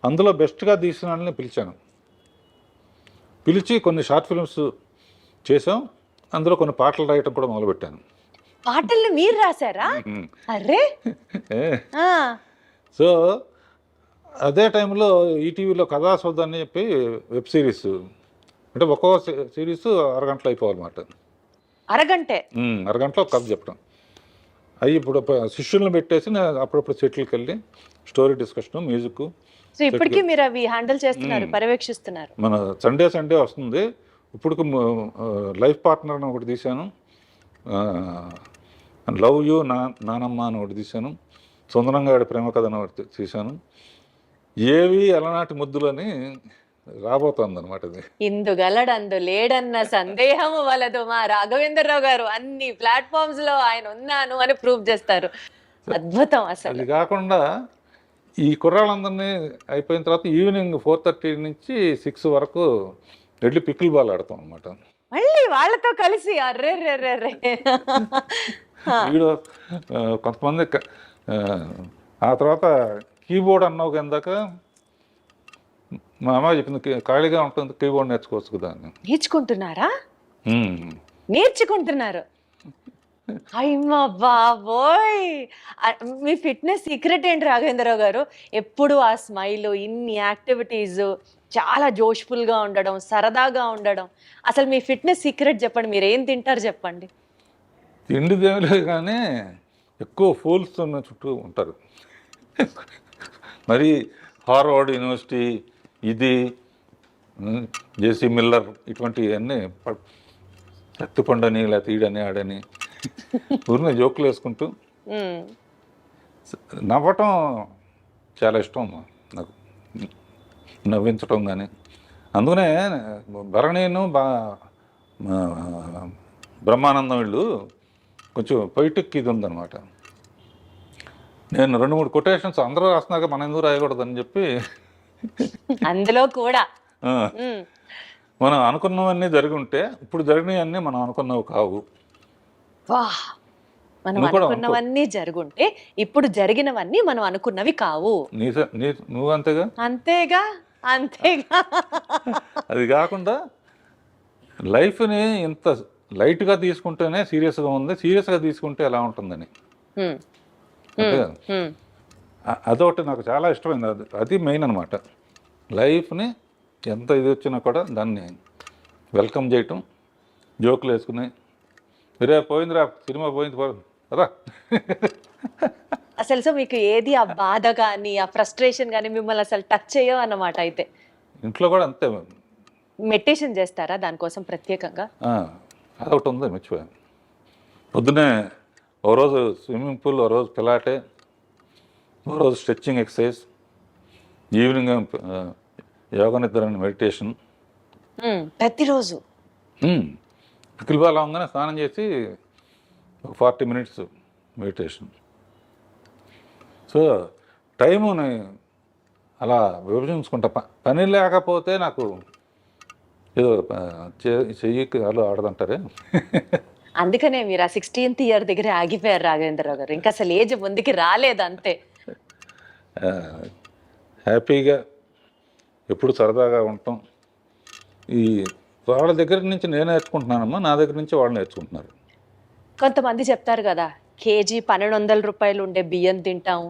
అందులో బెస్ట్గా తీసిన వాళ్ళని పిలిచాను. పిలిచి కొన్ని షార్ట్ ఫిల్మ్స్ చేసాం. అందులో కొన్ని పాటలు రాయటం కూడా మొదలుపెట్టాను. పాటల్ని మీరు రాశారా? అరే ఆ, సో అదే టైంలో ఈటీవీలో కథాసౌధ అని చెప్పి వెబ్ సిరీస్, అంటే ఒక్కో సిరీస్ అరగంటలో అయిపోవాలన్నమాట. అరగంటే? అరగంటలో ఒక కథ చెప్పడం. అవి ఇప్పుడు శిష్యులను పెట్టేసి నేను అప్పుడప్పుడు సెటిల్కి వెళ్ళి స్టోరీ డిస్కషన్, మ్యూజిక్. సో ఇప్పటికీ మీరు అవి హ్యాండిల్ చేస్తున్నారు, పర్యవేక్షిస్తున్నారు. మన సండే వస్తుంది. ఇప్పుడు లైఫ్ పార్ట్నర్ అని ఒకటి తీశాను, లవ్ యూ నానమ్మ అని ఒకటి తీశాను, సుందరంగాడి ప్రేమ కథ అని ఒకటి తీశాను, ఏవి అలనాటి ముద్దులు అని రాబోతోంది అనమాట. ఇది ఇందుగలడందు లేడన్న సందేహము వలదు. మా రాఘవేంద్రరావు గారు అన్ని ప్లాట్ఫామ్స్ లో ఆయన ఉన్నాను అని ప్రూవ్ చేస్తారు. అద్భుతం అసలు. అది కాకుండా ఈ కుర్రాళ్ళందరినీ అయిపోయిన తర్వాత ఈవినింగ్ 4:30 నుంచి 6 వరకు వెళ్ళి పికిల్ బాల్ ఆడతాం అనమాట. మళ్ళీ వాళ్ళతో కలిసి అర్రే వీడు కొంతమంది ఆ తర్వాత కీబోర్డ్ అన్నావు కిందాక మా అమ్మ చెప్పింది, ఖాళీగా ఉంటుంది కీబోర్డ్ నేర్చుకోవచ్చు కదా అని. నేర్చుకుంటున్నారా? నేర్చుకుంటున్నారు. అయ్యమ్మ బాబోయ్! మీ ఫిట్నెస్ సీక్రెట్ ఏంటి రాఘవేంద్రరావు గారు? ఎప్పుడు ఆ స్మైల్, ఇన్ని యాక్టివిటీస్, చాలా జోష్ఫుల్గా ఉండడం, సరదాగా ఉండడం. అసలు మీ ఫిట్నెస్ సీక్రెట్ చెప్పండి. మీరు ఏం తింటారు చెప్పండి. తిండి దేవులే కానీ ఎక్కువ ఫూల్స్ ఉన్న చుట్టూ ఉంటారు. మరి హార్వర్డ్ యూనివర్సిటీ, ఇది జేసీ మిల్లర్, ఇటువంటివన్నీ కత్తిపండని లేకపోతే ఈడని ఆడని ఊరిని జోకులు వేసుకుంటూ నవ్వటం చాలా ఇష్టం నాకు, నవ్వించటం కానీ. అందుకనే భరణీను బ్రహ్మానందం వీళ్ళు కొంచెం పొయిటిక్ ఇది ఉందన్నమాట. నేను 2-3 కొటేషన్స్ అందరూ రాస్తున్నాక మనం ఎందుకు రాయకూడదని చెప్పి అందులో కూడా మనం అనుకున్నవన్నీ జరిగి ఉంటే ఇప్పుడు జరిగినవన్నీ మనం అనుకున్నవి కావు. మనం అనుకున్నవన్నీ జరుగుంటే ఇప్పుడు జరిగినవన్నీ మనం అనుకున్నవి కావు. నువ్వు అంతేగా అంతేగా అంతేగా. అది కాకుండా లైఫ్ని ఇంత లైట్గా తీసుకుంటేనే సీరియస్గా ఉంది, సీరియస్గా తీసుకుంటే ఎలా ఉంటుందని. అంతేగా, అదొకటి నాకు చాలా ఇష్టమైంది. అది మెయిన్ అనమాట. లైఫ్ని ఎంత ఇది వచ్చినా కూడా దాన్ని వెల్కమ్ చేయటం, జోకులు వేసుకుని మీరే పోయిందిరా సినిమా పోయింది రా. అసలు సో మీకు ఏది ఆ బాధ కానీ ఆ ఫ్రస్ట్రేషన్ కానీ మిమ్మల్ని అసలు టచ్ చేయవు అన్నమాట. అయితే ఇంట్లో కూడా అంతే. మెడిటేషన్ చేస్తారా దానికోసం ప్రత్యేకంగా? అదొకటి ఉంది, మర్చిపోయాను. పొద్దునే ఓ రోజు స్విమ్మింగ్ పూల్, ఓ రోజు పిలాటే, ఓ రోజు స్ట్రెచ్చింగ్ ఎక్సర్సైజ్, ఈవినింగ్ యోగా నిద్ర మెడిటేషన్. ప్రతిరోజు పికిల్ బాల్ అవగానే స్నానం చేసి ఒక 40 minutes మెడిటేషన్. సో టైముని అలా విభజించుకుంటా. పని లేకపోతే నాకు ఏదో చెయ్యికి అలా ఆడదంటారే. అందుకనే మీరు ఆ 16th ఇయర్ దగ్గర ఆగిపోయారు రాఘవేంద్రరావు గారు. ఇంకా అసలు ఏజ్ ముందుకి రాలేదు అంతే. హ్యాపీగా ఎప్పుడు సరదాగా ఉంటాం. ఈ వాళ్ళ దగ్గర నుంచి నేను నేర్చుకుంటున్నానమ్మా, నా దగ్గర నుంచి వాళ్ళు నేర్చుకుంటున్నారు. కొంతమంది చెప్తారు కదా, కేజీ 1200 రూపాయలు ఉండే బియ్యం తింటాం,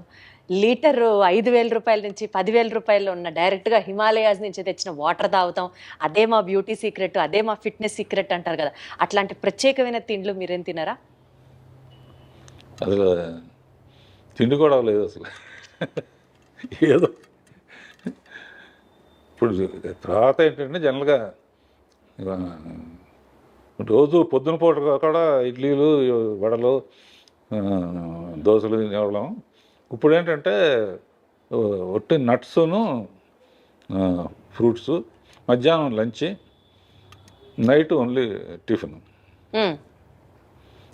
లీటరు 5000 రూపాయల నుంచి 10,000 రూపాయలు ఉన్న డైరెక్ట్గా హిమాలయాస్ నుంచి తెచ్చిన వాటర్ తాగుతాం, అదే మా బ్యూటీ సీక్రెట్, అదే మా ఫిట్నెస్ సీక్రెట్ అంటారు కదా. అట్లాంటి ప్రత్యేకమైన తిండ్లు మీరేం తినరా? అసలు తిండి కూడా లేదు అసలు. ఏదో ఇప్పుడు తర్వాత ఏంటంటే జనరల్గా రోజు పొద్దున పూట కూడా ఇడ్లీలు వడలు దోశలు తినేవాళ్ళం. ఇప్పుడు ఏంటంటే ఒట్టి నట్స్ను ఫ్రూట్స్, మధ్యాహ్నం lunch, night only tiffin.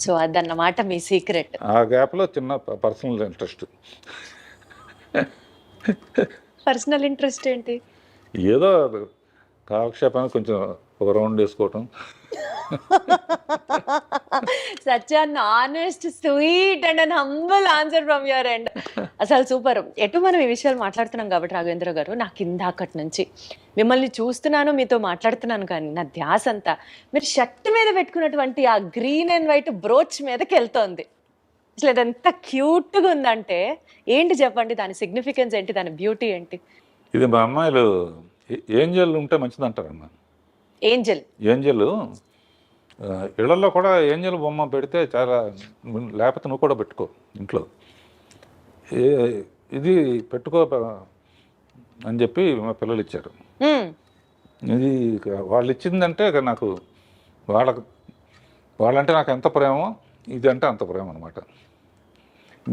So అదన్నమాట మీ సీక్రెట్. ఆ గ్యాప్లో చిన్న పర్సనల్ ఇంట్రెస్ట్, పర్సనల్ ఇంట్రెస్ట్ ఏంటి? ఏదో కాలక్షేపానికి కొంచెం ఒక రౌండ్ వేసుకోవటం. Such an honest, sweet and an humble answer from your end. అసలు సూపర్. ఎటు మనం ఈ విషయాలు మాట్లాడుతున్నాం కాబట్టి రాఘవేంద్ర గారు, నాకు ఇందాకటి నుంచి మిమ్మల్ని చూస్తున్నాను, మీతో మాట్లాడుతున్నాను, కానీ నా ధ్యాస అంతా మీరు షర్ట్ మీద పెట్టుకున్నటువంటి ఆ గ్రీన్ అండ్ వైట్ బ్రోచ్ మీదకి వెళ్తోంది. అసలు అది ఎంత క్యూట్గా ఉందంటే ఏంటి చెప్పండి, దాని సిగ్నిఫికెన్స్ ఏంటి, దాని బ్యూటీ ఏంటి? ఇది మా అమ్మాయిలు ఏంజల్ ఉంటే మంచిది అంటారమ్మా. ఏంజల్ ఇళ్లలో కూడా ఏంజల్ బొమ్మ పెడితే చాలా, లేకపోతే నువ్వు కూడా పెట్టుకో ఇంట్లో, ఇది పెట్టుకో అని చెప్పి మా పిల్లలు ఇచ్చారు. ఇది వాళ్ళు ఇచ్చిందంటే నాకు వాళ్ళంటే నాకు ఎంత ప్రేమో, ఇది అంటే అంత ప్రేమ అనమాట.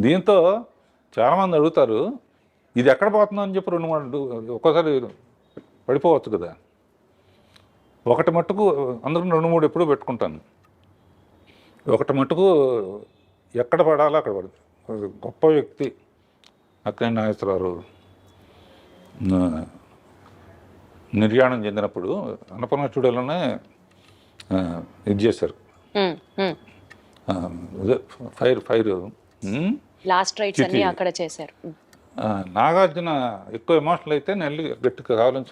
దీంతో చాలామంది అడుగుతారు, ఇది ఎక్కడ పోతుందో అని చెప్పి 2-3 ఒక్కోసారి పడిపోవచ్చు కదా. ఒకటి మట్టుకు అందరూ 2-3 ఎప్పుడూ పెట్టుకుంటాను. ఒకటి మట్టుకు ఎక్కడ పడాలో అక్కడ పడుతుంది. గొప్ప వ్యక్తి అక్కినేని నాగేశ్వరరావు నిర్యాణం చెందినప్పుడు అన్నపూర్ణ స్టూడియోలోనే ఇది చేశారు. ఫైర్ లాస్ట్ రైట్స్ అన్ని అక్కడ చేశారు. నాగార్జున ఎక్కువ ఎమోషనల్ అయితే నెల్లి గట్టిగా కావాలని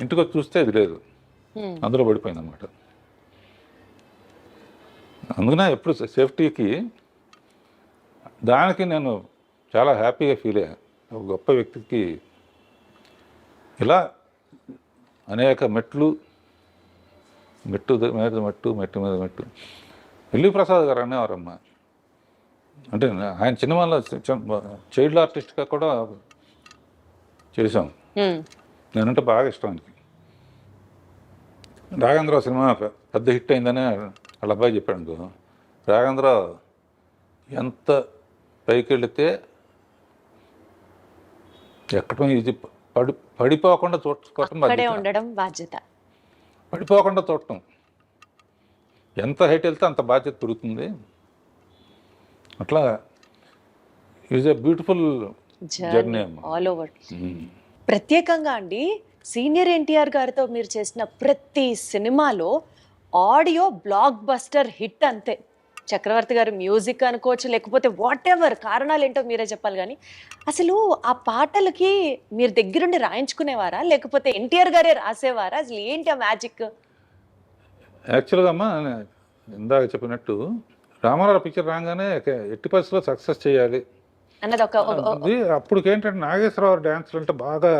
ఇంటికి వచ్చి చూస్తే ఇది లేదు, అందులో పడిపోయింది అనమాట. అందుకనే ఎప్పుడు సేఫ్టీకి దానికి నేను చాలా హ్యాపీగా ఫీల్ అయ్యాను. ఒక గొప్ప వ్యక్తికి ఇలా అనేక మెట్టు మీద మెట్టు. ఎల్వి ప్రసాద్ గారు అనేవారమ్మా. అంటే ఆయన సినిమాలో చైల్డ్ ఆర్టిస్ట్గా కూడా చేశాం. నేనంటే బాగా ఇష్టం ఆయనకి. రాఘవేంద్రరావు సినిమా పెద్ద హిట్ అయిందని వాళ్ళ అబ్బాయి చెప్పాడు అనుకో, రాఘవేంద్రరావు ఎంత పైకి వెళితే ఎక్కడం ఇది పడిపోకుండా ఉండడం బాధ్యత, పడిపోకుండా చూడటం. ఎంత హైట్ వెళ్తే అంత బాధ్యత పెరుగుతుంది. అట్లా is a beautiful journey all over. ప్రత్యేకంగా అండి, సీనియర్ ఎన్టీఆర్ గారితో మీరు చేసిన ప్రతి సినిమాలో ఆడియో బ్లాక్ బస్టర్ హిట్ అంతే. చక్రవర్తి గారు మ్యూజిక్ అనుకోవచ్చు, లేకపోతే వాట్ ఎవర్, కారణాలు ఏంటో మీరే చెప్పాలి. కానీ అసలు ఆ పాటలకి మీరు దగ్గరుండి రాయించుకునేవారా, లేకపోతే ఎన్టీఆర్ గారే రాసేవారా? అసలు ఏంటి ఆ మ్యాజిక్? యాక్చువల్గా అమ్మా, ఇందాక చెప్పినట్టు రామారావు పిక్చర్ రాగానే ఎట్టి పరిస్థితుల్లో సక్సెస్ చేయాలి అన్నది ఒక అప్పటికేంటంటే నాగేశ్వరరావు డ్యాన్స్లు అంటే బాగా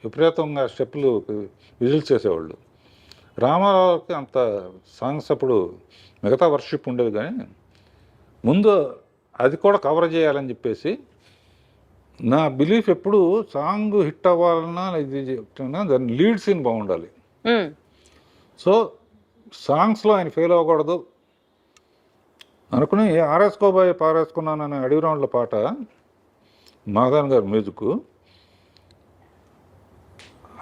విపరీతంగా స్టెప్పులు విజిల్స్ చేసేవాళ్ళు. రామారావుకి అంత సాంగ్స్ అప్పుడు మిగతా వర్షిప్ ఉండేది, కానీ ముందు అది కూడా కవర్ చేయాలని చెప్పేసి నా బిలీఫ్ ఎప్పుడు సాంగ్ హిట్ అవ్వాలన్నా ఇది చెప్తున్నా దాని లీడ్ సీన్ బాగుండాలి. సో సాంగ్స్లో ఆయన ఫెయిల్ అవ్వకూడదు అనుకుని ఆరేసుకోబోయే పారేసుకున్నానని అడవి రౌండ్ల పాట మాధవన్ గారు మ్యూజిక్.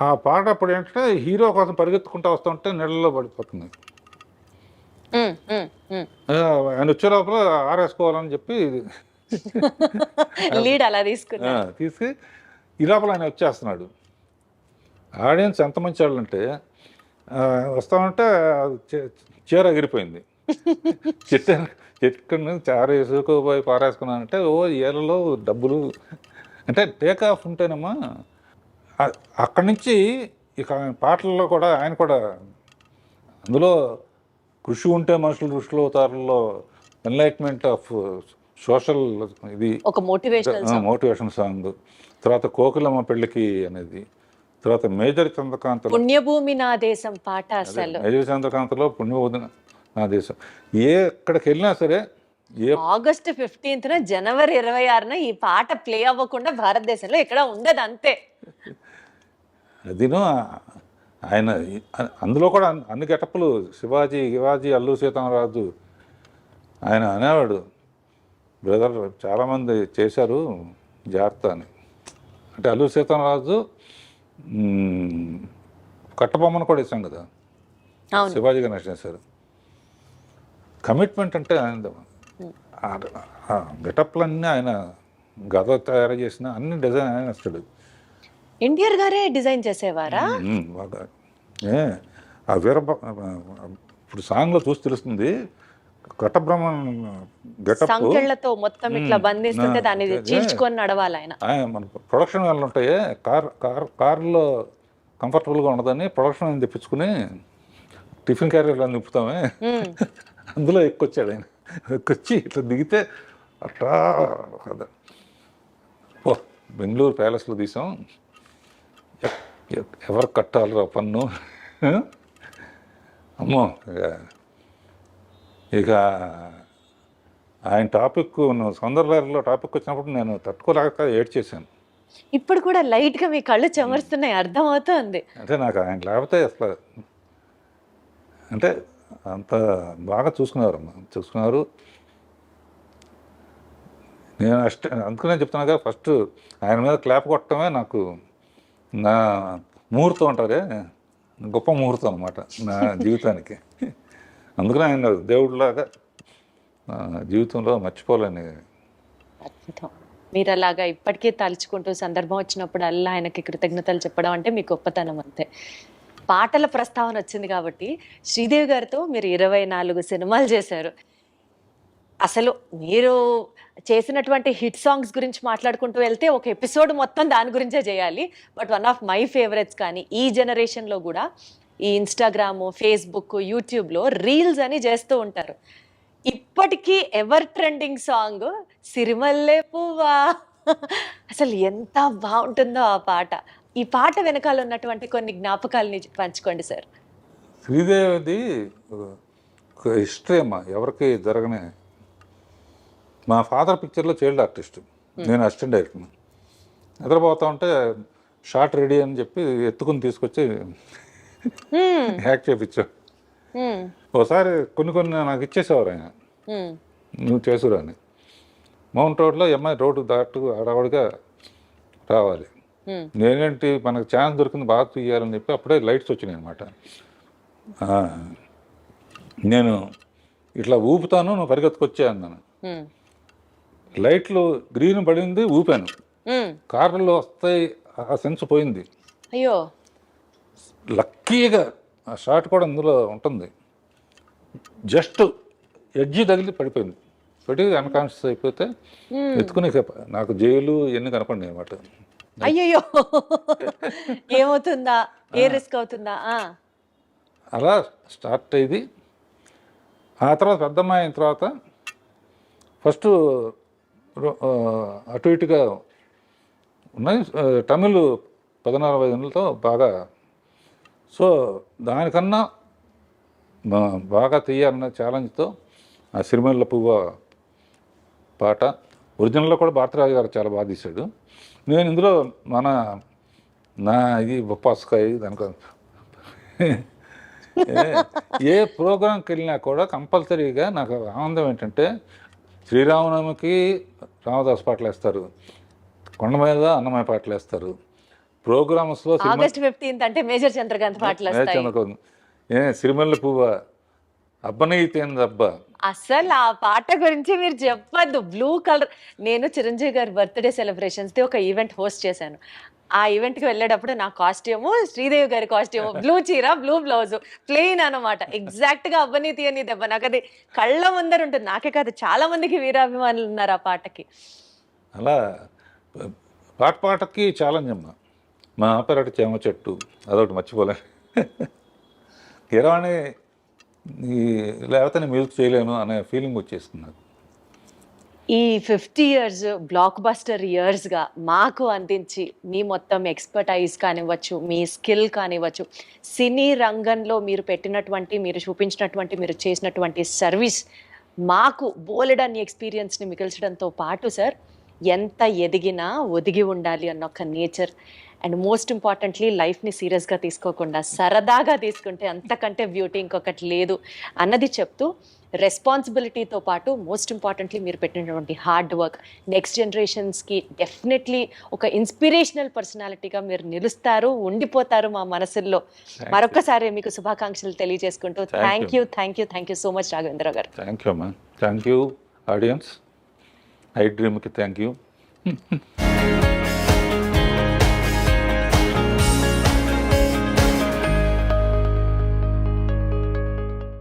ఆ పాట అప్పుడు ఏంటంటే హీరో కోసం పరిగెత్తుకుంటూ వస్తుంటే నీళ్ళలో పడిపోతుంది. ఆయన వచ్చే లోపల ఆరేసుకోవాలని చెప్పి లీడ్ అలా తీసుకు ఈ లోపల ఆయన వచ్చేస్తున్నాడు. ఆడియన్స్ ఎంత మంచి వాళ్ళు అంటే వస్తామంటే చీర ఎగిరిపోయింది. చెట్టు నుంచి వేసుకోబోయి పారేసుకున్నానంటే ఏళ్ళలో డబ్బులు అంటే టేక్ ఆఫ్ ఉంటేనమ్మా. అక్కడి నుంచి ఇక పాటల్లో కూడా ఆయన కూడా అందులో కృషి ఉంటే మనుషులు ఋషులు అవుతారులో ఎన్లైట్మెంట్ ఆఫ్ సోషల్ ఇది ఒక మోటివేషన్ సాంగ్. తర్వాత కోకిలమ్మ పెళ్ళికి అనేది, తర్వాత మేజర్ చంద్రకాంత్ పుణ్యభూమి నా దేశం పాట. అసలు మేజర్ చంద్రకాంత్లో పుణ్యభూమి నా దేశం ఎక్కడికి వెళ్ళినా సరే ఆగస్టు 15th జనవరి 26న ఈ పాట ప్లే అవ్వకుండా భారతదేశంలో ఎక్కడ ఉండదు అంతే. అదిను ఆయన అందులో కూడా అన్ని గెటప్పులు శివాజీ అల్లూరి సీతారామరాజు ఆయన అనేవాడు, బ్రదర్ చాలామంది చేశారు జాగ్రత్త అని. అంటే అల్లూరి సీతారామరాజు కట్టబొమ్మను కూడా ఇస్తాం కదా, శివాజీ గణేష్ చేశారు. కమిట్మెంట్ అంటే ఆయన గెటప్లన్నీ ఆయన గద తయారు చేసిన అన్ని డిజైన్ ఆయన ఇస్తాడు. ఎన్టీఆర్ గారే డిజైన్ చేసేవారా? బాగా ఆ ఇప్పుడు సాంగ్లో చూసి తెలుస్తుంది. కట్టబ్రహ్మ గెటప్ సంకెళ్లతో మొత్తం ఇట్లా బంధిస్తుంటే దాన్ని చీల్చుకొని నడవాలి ఆయన. మన ప్రొడక్షన్ వాళ్ళు ఉంటాయి, కార్లో కంఫర్టబుల్గా ఉండదని ప్రొడక్షన్ తెప్పించుకుని టిఫిన్ క్యారియర్లో నింపుతామే, అందులో ఎక్కొచ్చాడు ఆయన. ఎక్కొచ్చి ఇట్లా దిగితే అట్లా ఓ బెంగళూరు ప్యాలెస్లో తీసాం, ఎవరు కట్టాలిరా పన్ను, అమ్మో. ఇక ఆయన టాపిక్ సౌందర్యలో టాపిక్ వచ్చినప్పుడు నేను తట్టుకోలేక ఏడ్చేసాను. ఇప్పుడు కూడా లైట్గా మీ కళ్ళు చెమరుస్తున్నాయి, అర్థమవుతుంది. అంటే నాకు ఆయన లేకపోతే అసలు అంటే అంత బాగా చూసుకున్నారు. నేను అందుకనే చెప్తున్నాగా, ఫస్ట్ ఆయన మీద క్లాప్ కొట్టడమే నాకు నా ముహూర్తం అంటారే, గొప్ప ముహూర్తం అన్నమాట నా జీవితానికి. అందుకనే ఆయన దేవుడిలాగా జీవితంలో మర్చిపోలేని. అద్భుతం. మీరు అలాగా ఇప్పటికీ తలుచుకుంటూ సందర్భం వచ్చినప్పుడు అల్లా ఆయనకి కృతజ్ఞతలు చెప్పడం అంటే మీ గొప్పతనం అంతే. పాటల ప్రస్తావన వచ్చింది కాబట్టి శ్రీదేవి గారితో మీరు 24 సినిమాలు చేశారు. అసలు మీరు చేసినటువంటి హిట్ సాంగ్స్ గురించి మాట్లాడుకుంటూ వెళ్తే ఒక ఎపిసోడ్ మొత్తం దాని గురించే చేయాలి. But one of my favourites కానీ ఈ జనరేషన్లో కూడా ఈ ఇన్స్టాగ్రాము, ఫేస్బుక్, యూట్యూబ్లో రీల్స్ అని చేస్తూ ఉంటారు. ఇప్పటికీ ఎవర్ ట్రెండింగ్ సాంగ్ సిరిమల్లె పువ్వా. అసలు ఎంత బాగుంటుందో ఆ పాట. ఈ పాట వెనకాల ఉన్నటువంటి కొన్ని జ్ఞాపకాలని పంచుకోండి సార్. శ్రీదేవిది హిస్టరీ అమ్మా, ఎవరికి జరగనే. మా ఫాదర్ పిక్చర్లో చైల్డ్ ఆర్టిస్ట్, నేను అసిస్టెంట్ డైరెక్టర్. నిద్రపోతా ఉంటే షార్ట్ రెడీ అని చెప్పి ఎత్తుకుని తీసుకొచ్చి యాక్ట్ చేయించాడు. ఒకసారి కొన్ని నాకు ఇచ్చేసేవారు ఆయన, నువ్వు చేసురా అని. మౌంట్ రోడ్లో ఎంఐ రోడ్డు దాటు అడవడిగా రావాలి. నేనేంటి మనకు ఛాన్స్ దొరికింది బాగా తీయాలని చెప్పి అప్పుడే లైట్స్ వచ్చినాయి అనమాట. నేను ఇట్లా ఊపుతాను, నువ్వు పరిగెత్తుకొచ్చా అన్నాను. లైట్లు గ్రీన్ పడింది, ఊపాను. కార్లలో వస్తాయి, ఆ సెన్స్ పోయింది. అయ్యో, లక్కీగా ఆ షాట్ కూడా అందులో ఉంటుంది. జస్ట్ ఎడ్జి తగిలి పడిపోయింది. పడి అన్కాన్షియస్ అయిపోతే ఎత్తుకుని నాకు జైలు ఇవన్నీ కనపడి అనమాట. అయ్యో, ఏమవుతుందా, ఏ రిస్క్ అవుతుందా. అలా స్టార్ట్ అయ్యింది. ఆ తర్వాత పెద్దమ్మాయి అయిన తర్వాత ఫస్ట్ అటు ఇటుగా ఉన్నాయి. తమిళ్ 14-15 బాగా. సో దానికన్నా బాగా తీయాలన్న ఛాలెంజ్తో ఆ సిరిమల్లె పువ్వ పాట ఒరిజినల్లో కూడా భారతరాజు గారు చాలా బాగా తీశాడు. నేను ఇందులో నా ఇది బొప్పాస్కాయ దానికో ఏ ప్రోగ్రాంకి వెళ్ళినా కూడా కంపల్సరీగా నాకు ఆనందం ఏంటంటే, శ్రీరామనవమికి రామదాస్ పాటలు వేస్తారు, కొండ మీద అన్నమయ్య పాటలు వేస్తారు. ప్రోగ్రామ్స్లో ఆగస్ట్ 15 అంటే మేజర్ చంద్రకాంత్ పాటలు, సిరిమల్లె పువ్వ, అబ్బనీతేందబ్బా. అసలు ఆ పాట గురించి మీరు చెప్పద్దు. బ్లూ కలర్, నేను చిరంజీవి గారి బర్త్డే సెలబ్రేషన్స్ది ఒక ఈవెంట్ హోస్ట్ చేశాను. ఆ ఈవెంట్కి వెళ్ళేటప్పుడు నా కాస్ట్యూము శ్రీదేవి గారి కాస్ట్యూము, బ్లూ చీర, బ్లూ బ్లౌజు, ప్లెయిన్ అనమాట. ఎగ్జాక్ట్గా అబ్బనీతి అని దెబ్బ నాకు అది కళ్ళ ముందర ఉంటుంది. నాకే కాదు, చాలా మందికి వీరాభిమానులు ఉన్నారు ఆ పాటకి. అలా పాటకి ఛాలెంజ్ అమ్మ. మా ఆపరేట చేమ చెట్టు అదొకటి మర్చిపోలే. కీరవాణి లేకపోతే నేను మిల్క్ చేయలేను అనే ఫీలింగ్ వచ్చేస్తుంది నాకు. ఈ 50 years బ్లాక్ బస్టర్ ఇయర్స్గా మాకు అందించి మీ మొత్తం ఎక్స్పర్టైజ్ కానివ్వచ్చు, మీ స్కిల్ కానివ్వచ్చు, సినీ రంగంలో మీరు పెట్టినటువంటి, మీరు చూపించినటువంటి, మీరు చేసినటువంటి సర్వీస్ మాకు బోలెడన్ని ఎక్స్పీరియన్స్ని మిగిల్చడంతో పాటు సార్, ఎంత ఎదిగినా ఒదిగి ఉండాలి అన్న ఒక నేచర్ అండ్ మోస్ట్ ఇంపార్టెంట్లీ లైఫ్ని సీరియస్గా తీసుకోకుండా సరదాగా తీసుకుంటే అంతకంటే బ్యూటీ ఇంకొకటి లేదు అన్నది చెప్తూ రెస్పాన్సిబిలిటీతో పాటు మోస్ట్ ఇంపార్టెంట్లీ మీరు పెట్టినటువంటి హార్డ్ వర్క్ నెక్స్ట్ జనరేషన్స్కి డెఫినెట్లీ ఒక ఇన్స్పిరేషనల్ పర్సనాలిటీగా మీరు నిలుస్తారు, ఉండిపోతారు మా మనసుల్లో. మరొక్కసారి మీకు శుభాకాంక్షలు తెలియజేసుకుంటూ thank you so much Raghavendra Rao గారు. థ్యాంక్ యూ అమ్మా. Thank you audience. ఐ డ్రీమ్కి థ్యాంక్ యూ.